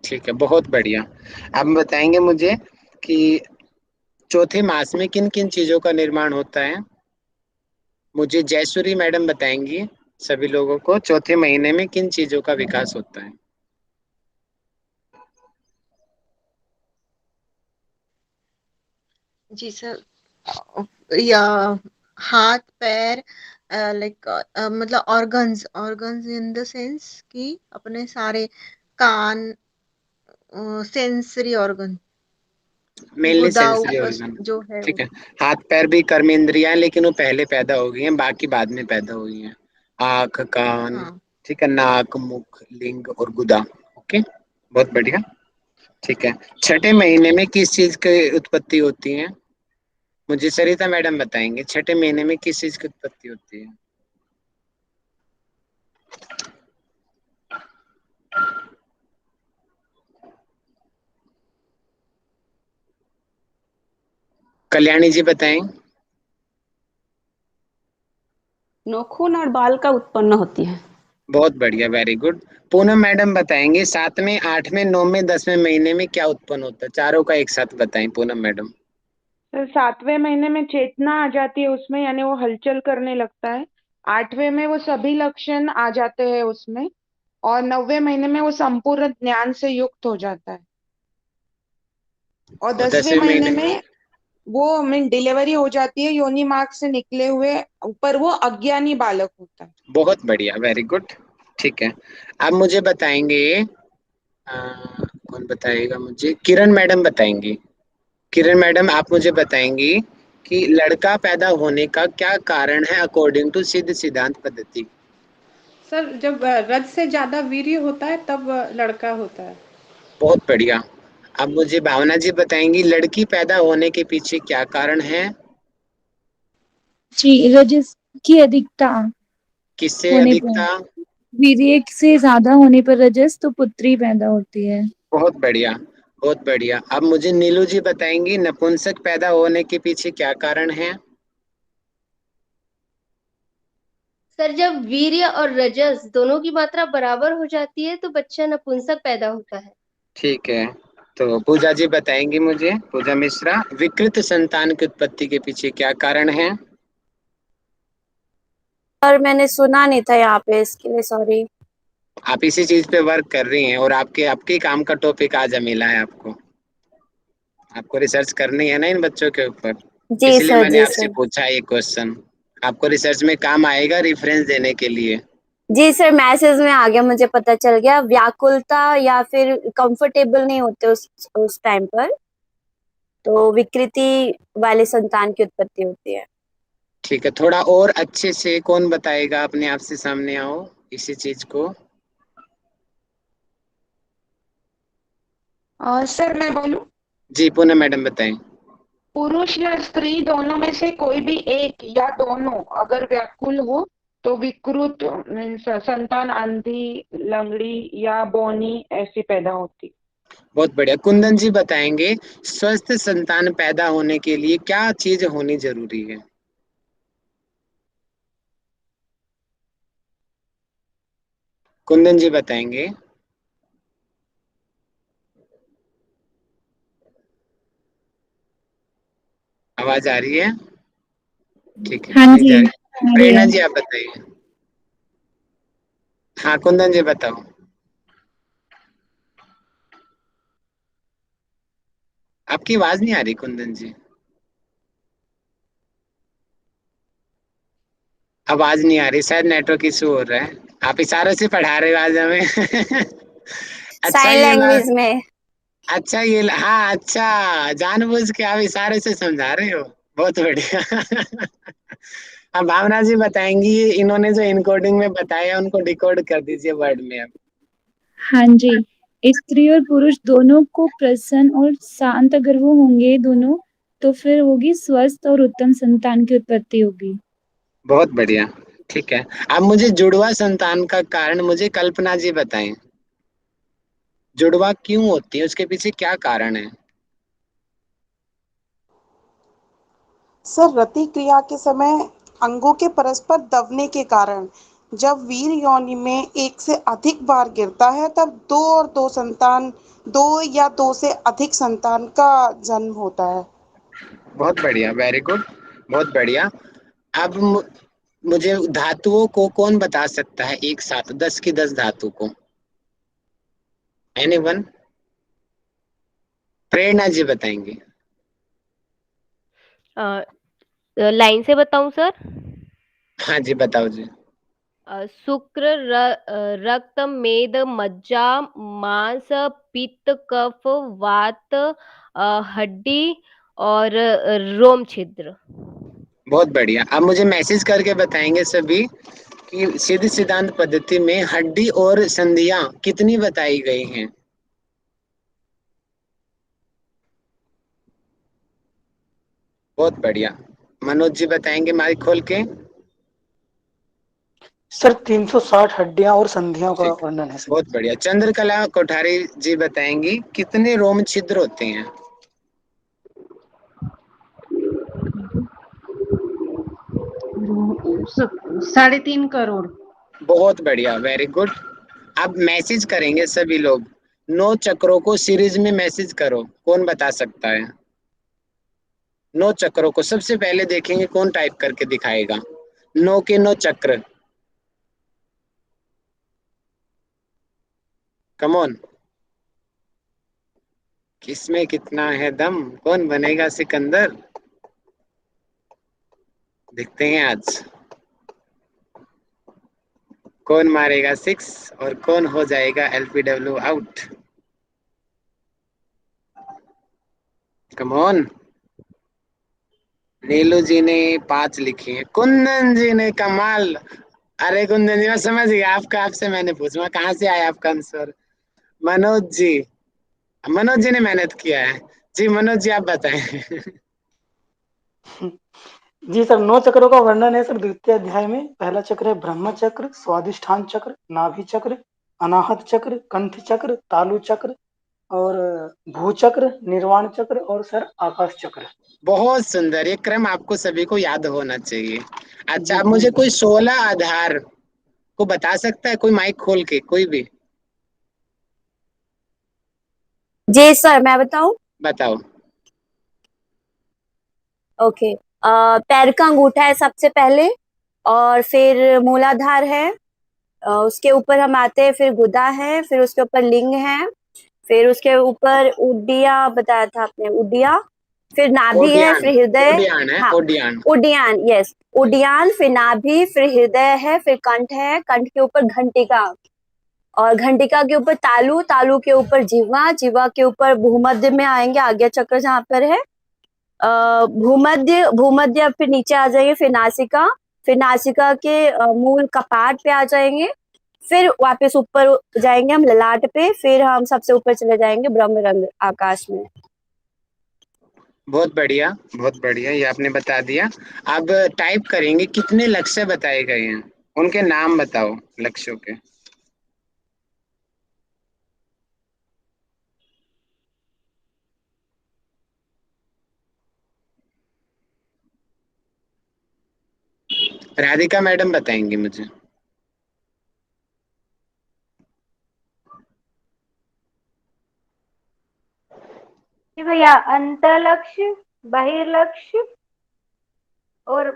ठीक है, बहुत बढ़िया। अब बताएंगे मुझे कि चौथे मास में किन किन चीजों का निर्माण होता है। मुझे जयसूरी मैडम बताएंगी सभी लोगों को चौथे महीने में किन चीजों का विकास होता है। जी सर। या हाथ पैर, लाइक मतलब organs organs in the sense कि अपने सारे कान, सेंसरी ऑर्गन, मेनली गुदा सेंसरी ऊपर ऑर्गन। जो है ठीक वो। है, हाथ पैर भी कर्मेंद्रियां हैं, लेकिन वो पहले पैदा हो गई हैं, बाकी बाद में पैदा हुई हैं। आंख, कान, हाँ। ठीक है, नाक, मुख, लिंग और गुदा। ओके, बहुत बढ़िया। ठीक है, छठे महीने में किस चीज की उत्पत्ति होती है? मुझे सरिता मैडम बताएंगे छठे महीने में किस चीज की उत्पत्ति होती है। कल्याणी जी बताएं। नाखून और बाल का उत्पन्न होती है। बहुत बढ़िया, वेरी गुड। पूनम मैडम बताएंगे 7वें, 8वें, 9वें, 10वें महीने में क्या उत्पन्न होता है? चारों का एक साथ बताएं पूनम मैडम। तो 7वें महीने में चेतना आ जाती है उसमें, यानी वो हलचल करने लगता है। 8वें में वो सभी लक्षण आ जाते हैं उसमें, और 9वें महीने में वो संपूर्ण ज्ञान से युक्त हो जाता है। और और 10वें 10वें महीने महीने में? में वो डिलीवरी हो जाती है योनि मार्ग से निकले हुए, पर वो अज्ञानी बालक होता है। बहुत बढ़िया, वेरी गुड। ठीक है, अब मुझे बताएंगे कौन बताएगा मुझे? किरण मैडम बताएंगी। किरण मैडम, आप मुझे बताएंगी कि लड़का पैदा होने का क्या कारण है अकॉर्डिंग टू सिद्ध सिद्धांत पद्धति? सर जब रज से ज्यादा वीर्य होता है तब लड़का होता है। बहुत बढ़िया। अब मुझे भावना जी बताएंगी लड़की पैदा होने के पीछे क्या कारण है? जी, रजस की अधिकता किससे होने पर, अधिकता? वीर्य से ज्यादा होने पर रजस, तो पुत्री पैदा होती है। बहुत बढ़िया, बहुत बढ़िया। अब मुझे नीलू जी बताएंगी नपुंसक पैदा होने के पीछे क्या कारण है? सर जब वीर्य और रजस दोनों की मात्रा बराबर हो जाती है तो बच्चा नपुंसक पैदा होता है। ठीक है, तो पूजा जी बताएंगी मुझे, पूजा मिश्रा, विकृत संतान की उत्पत्ति के पीछे क्या कारण है? और मैंने सुना नहीं था यहाँ पे, इसके लिए सॉरी। आप इसी चीज पे वर्क कर रही हैं और आपके आपके काम का टॉपिक आज मिला है आपको। आपको रिसर्च करनी है ना इन बच्चों के ऊपर, जी इसलिए सर, मैंने जी आपसे सर। पूछा ये क्वेश्चन। आपको रिसर्च में काम आएगा रेफरेंस देने के लिए। जी सर, मैसेज में आ गया, मुझे पता चल गया। व्याकुलता या फिर कंफर्टेबल नहीं होते उस टाइम पर, तो विकृति वाले संतान की उत्पत्ति होती है। ठीक है, थोड़ा और अच्छे से कौन बताएगा? अपने आप से सामने आओ इसी चीज को। सर मैं बोलूं? जी पूनम मैडम बताएं। पुरुष या स्त्री दोनों में से कोई भी एक या दोनों अगर व्याकुल हो तो विकृत मीन्स संतान अंधी, लंगड़ी या बौनी ऐसी पैदा होती। बहुत बढ़िया। कुंदन जी बताएंगे स्वस्थ संतान पैदा होने के लिए क्या चीज होनी जरूरी है? कुंदन जी बताएंगे। आवाज आ रही है? ठीक है, हाँ नहीं जी, जा रही। आ रही प्रेरणा है। जी आप बताइए। हाँ कुंदन जी बताओ। आपकी आवाज नहीं आ रही कुंदन जी। आवाज नहीं आ रही, शायद नेटवर्क इशू हो रहा है। आप इशारों से पढ़ा रहे हो आज हमें। अच्छा साइन ये ला, लैंग्वेज में। अच्छा ये ला, हाँ अच्छा, जानबूझ के आप इशारे से समझा रहे हो। बहुत बढ़िया। अब भावना जी बताएंगी इन्होंने जो इनकोडिंग में बताया उनको डिकोड कर दीजिए वर्ड में अब। हाँ जी, स्त्री और पुरुष दोनों को प्रसन्न और शांत अगर वो होंगे दोनों, तो फिर होगी स्वस्थ और उत्तम संतान की उत्पत्ति होगी। बहुत बढ़िया। ठीक है, अब मुझे जुड़वा संतान का कारण मुझे कल्पना जी बताएं। जुड़वा क्यों होती है, उसके पीछे क्या कारण है? सर रति क्रिया के समय अंगों के परस्पर दबने के कारण जब वीर योनि में एक से अधिक बार गिरता है तब दो या दो से अधिक संतान का जन्म होता है। बहुत बढ़िया, वेरी गुड, बहुत बढ़िया। अब मुझे धातुओं को कौन बता सकता है एक साथ, 10 की 10 धातु को? एनीवन? प्रेरणा जी बताएंगे। लाइन से बताऊं सर? हाँ जी बताओ जी। शुक्र, रक्त, मेद, मज्जा, मांस, पित्त, कफ, वात, हड्डी और रोम छिद्र। बहुत बढ़िया। अब मुझे मैसेज करके बताएंगे सभी कि सिद्ध सिद्धांत पद्धति में हड्डी और संधियां कितनी बताई गई हैं? बहुत बढ़िया। मनोज जी बताएंगे माइक खोल के। सर 360 हड्डियां और संधियों का ठीक, वर्णन है सर। बहुत बढ़िया। चंद्रकला कोठारी जी बताएंगी कितने रोम छिद्र होते हैं? 3.5 करोड़। बहुत बढ़िया, वेरी गुड। अब मैसेज करेंगे सभी लोग, 9 चक्रों को सीरीज में मैसेज करो, कौन बता सकता है? 9 चक्रों को सबसे पहले देखेंगे कौन टाइप करके दिखाएगा। 9 के 9 चक्र, कम ऑन। किसमें कितना है दम, कौन बनेगा सिकंदर? देखते हैं आज कौन मारेगा 6 और कौन हो जाएगा LBW out. Come on. Neelu ji ने 5 लिखी है, कुंदन जी ने कमाल। अरे कुंदन जी मैं समझ गया आपका, आपसे मैंने पूछा कहाँ से आया आपका आंसर। मनोज जी, मनोज जी ने मेहनत किया है। जी मनोज जी आप बताएं। जी सर, 9 चक्रों का वर्णन है सर द्वितीय अध्याय में। पहला चक्र है ब्रह्म चक्र, स्वादिष्ठान चक्र, नाभि चक्र, अनाहत चक्र, कंठ चक्र, तालु चक्र और भूचक्र, निर्वाण चक्र और सर आकाश चक्र। बहुत सुंदर, ये क्रम आपको सभी को याद होना चाहिए। अच्छा जी अब थैंक मुझे यू। कोई 16 आधार को बता सकता है, कोई माइक खोल के, कोई भी जी सर, मैं बताऊं? बताओ। ओके। पैर का अंगूठा है सबसे पहले, और फिर मूलाधार है, उसके ऊपर हम आते हैं, फिर गुदा है, फिर उसके ऊपर लिंग है, फिर उसके ऊपर उडिया बताया था आपने, उडिया, फिर नाभि है, ओडियान, फिर हृदय। ओडियान है, हाँ, ओडियान। उडियान, यस, उडियान, फिर नाभि, फिर हृदय है, फिर कंठ है, कंठ के ऊपर घंटिका, और घंटिका के ऊपर तालु, तालु के ऊपर जीवा, जीवा के ऊपर भूमध्य में आएंगे, आज्ञा चक्र जहाँ पर है, भूमध्य, भूमध्य फिर नीचे आ जाएंगे, फिर नासिका, फिर नासिका के मूल कपाट पे आ जाएंगे, फिर वापस ऊपर जाएंगे हम ललाट पे, फिर हम सबसे ऊपर चले जाएंगे ब्रह्म रंग आकाश में। बहुत बढ़िया, बहुत बढ़िया, ये आपने बता दिया। अब टाइप करेंगे, कितने लक्ष्य बताए गए हैं, उनके नाम बताओ लक्ष्यों के। राधिका मैडम बताएंगी मुझे। जी भैया, अंतलक्ष्य, बहिर्लक्ष्य और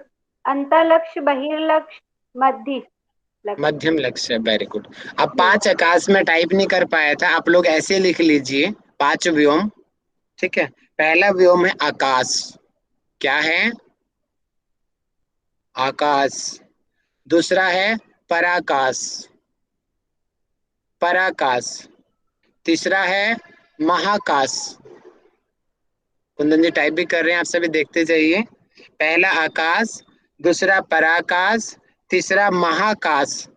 अंतलक्ष्य, बहिर्लक्ष्य, मध्य लक्ष्य। मध्यम लक्ष्य, वेरी गुड। अब जी 5 आकाश में टाइप नहीं कर पाया था, आप लोग ऐसे लिख लीजिए, 5 व्योम। ठीक है, पहला व्योम है आकाश। क्या है? आकाश। दूसरा है पराकाश, पराकाश। तीसरा है महाकाश। कुंदन जी टाइप भी कर रहे हैं, आप सभी देखते जाइए। पहला आकाश, दूसरा पराकाश, तीसरा महाकाश,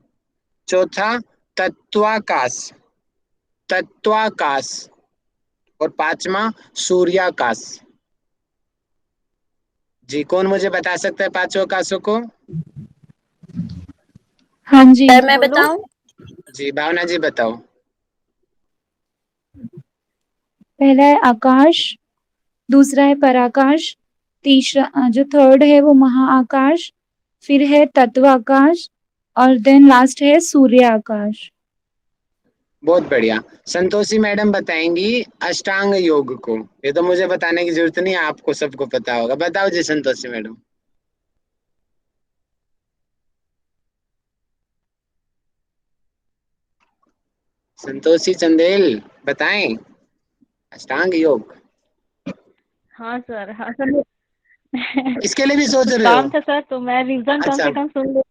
चौथा तत्वाकाश, तत्वाकाश, और 5वां सूर्याकाश। जी कौन मुझे बता सकता है 5 आकाशों को? हाँ जी। सर मैं बोलूं? बताऊं? जी भावना जी बताओ। पहला है आकाश, दूसरा है पराकाश, तीसरा जो थर्ड है वो महाआकाश, फिर है तत्वाकाश, और देन लास्ट है सूर्य आकाश। बहुत बढ़िया। संतोषी मैडम बताएंगी अष्टांग योग को। ये तो मुझे बताने की जरूरत नहीं है, आपको सबको पता होगा। बताओ जी संतोषी मैडम। संतोषी चंदेल बताएं अष्टांग योग। हाँ सर, हाँ सर। इसके लिए भी सोच कुछ रहे हो? काम था सर, तो मैं रिवीजन कम अच्छा, से कम सुन लूं।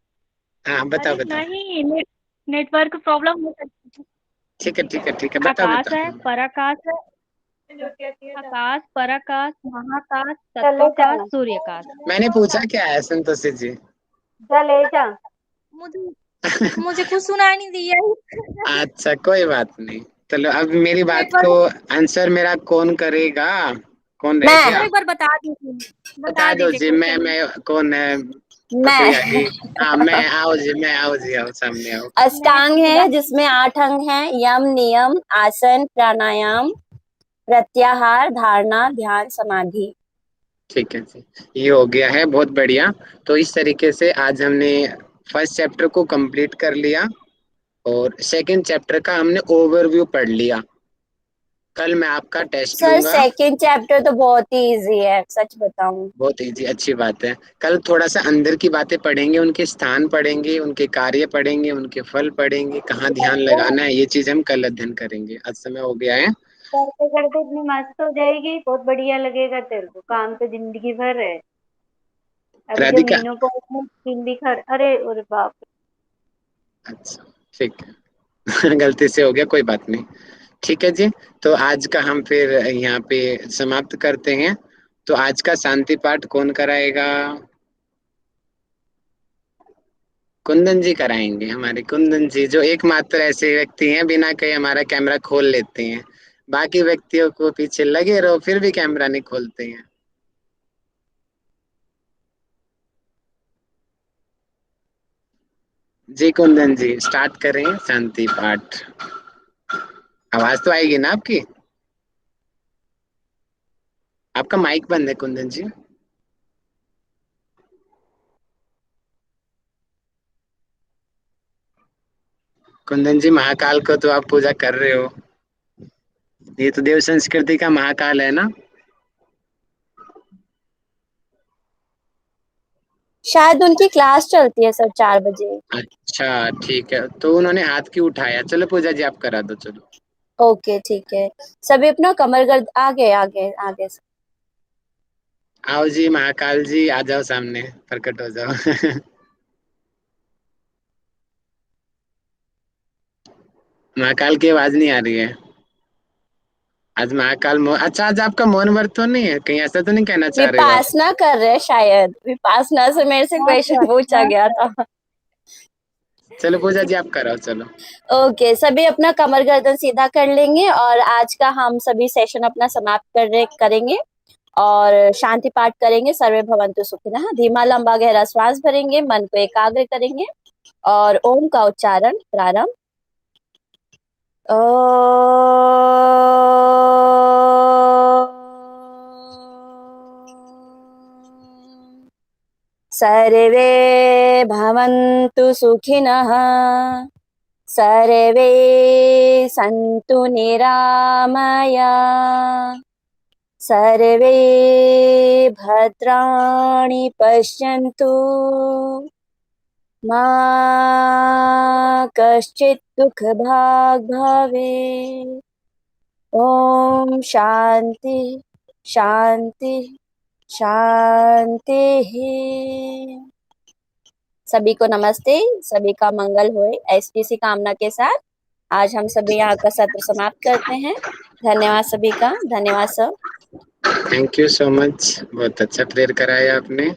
हाँ बताओ अरे बताओ। नहीं, नेटवर्क प्रॉब्लम हो सकती है। ठीक है ठीक है ठीक है, बताओ आकाश है, बताओ। पराकाश है, आकाश, पराकाश, महाकाश, चले तत्वाकाश, जा, सूर्यकाश। मैंने पूछा क्या है संतोषी जी? चले जा। मुझे मुझे कुछ सुनाई नहीं दिया। अच्छा कोई बात नहीं, चलो अब मेरी बात को नेटवर्क। आंसर मेरा कौन करेगा? कौन रह मैं गया? सर एक बार बता दीजिए, बता दो जी। क्वेश्चन। मैं कौन है? मैं प्रिया जी। हाँ मैं, आओ जी, मैं आओ जी, आओ सामने आओ। अष्टांग है जिसमें 8 अंग हैं, यम, नियम, आसन, प्राणायाम, प्रत्याहार, धारणा, ध्यान, समाधि। ठीक है जी, ये हो गया है, बहुत बढ़िया। तो इस तरीके से आज हमने फर्स्ट चैप्टर को कंप्लीट कर लिया, और सेकंड चैप्टर का हमने ओवरव्यू पढ़ लिया। कल मैं आपका टेस्ट सर लूंगा। सेकंड चैप्टर तो बहुत ही इजी है, सच बताऊं। बहुत इजी, अच्छी बात है। कल थोड़ा सा अंदर की बातें पढ़ेंगे, उनके स्थान पढ़ेंगे, उनके कार्य पढ़ेंगे, उनके फल पढ़ेंगे, कहाँ ध्यान लगाना है, ये चीज हम कल अध्ययन करेंगे। आज समय हो गया है। करते करते इतनी मस्त हो जाएगी, बहुत बढ़िया लगेगा तेरे को। काम तो जिंदगी भर है। अभी जो राधिका। मीनू को स्किन भी खर, अरे अरे बाप रे। अच्छा ठीक है। गलती से हो गया, कोई बात नहीं। ठीक है जी, तो आज का हम फिर यहाँ पे समाप्त करते हैं। तो आज का शांति पाठ कौन कराएगा? कुंदन जी कराएंगे, हमारे कुंदन जी, जो एकमात्र ऐसे व्यक्ति हैं बिना कहे हमारा कैमरा खोल लेते हैं। बाकी व्यक्तियों को पीछे लगे रहो फिर भी कैमरा नहीं खोलते हैं। जी कुंदन जी स्टार्ट करें शांति पाठ। आवाज तो आएगी ना आपकी? आपका माइक बंद है कुंदन जी। कुंदन जी महाकाल को तो आप पूजा कर रहे हो, ये तो देव संस्कृति का महाकाल है ना? शायद उनकी क्लास चलती है सर 4 बजे। अच्छा ठीक है, तो उन्होंने हाथ क्यों उठाया? चलो पूजा जी आप करा दो चलो। ओके ठीक है, सभी अपना कमर गर्द आगे आगे आगे। आओ जी महाकाल जी, आ जाओ सामने, प्रकट हो जाओ। महाकाल की आवाज नहीं आ रही है आज। महाकाल अच्छा आज आपका मौन व्रत तो नहीं है कहीं? ऐसा तो नहीं कहना चाह रहे हो आप? विपासना कर रहे हैं शायद, विपासना से मेरे से क्वेश्चन पूछा गया था। चलो पूजा जी आप कराओ चलो। ओके, सभी अपना कमर गर्दन सीधा कर लेंगे और आज का हम सभी सेशन अपना समाप्त करेंगे और शांति पाठ करेंगे। सर्वे भवन्तु सुखिनः। धीमा लंबा गहरा श्वास भरेंगे, मन को एकाग्र करेंगे और ओम का उच्चारण प्रारंभ। सर्वे भवन्तु सुखिनः, सर्वे सन्तु निरामया, सर्वे भद्राणि पश्यन्तु, मा कश्चित् दुःखभाग् भवेत्। ओम शांति शांति शांति। सभी को नमस्ते, सभी का मंगल होए ऐसी सी कामना के साथ आज हम सभी यहाँ का सत्र समाप्त करते हैं। धन्यवाद सभी का, धन्यवाद sir. Thank you so much, बहुत अच्छा प्रेयर कराया आपने।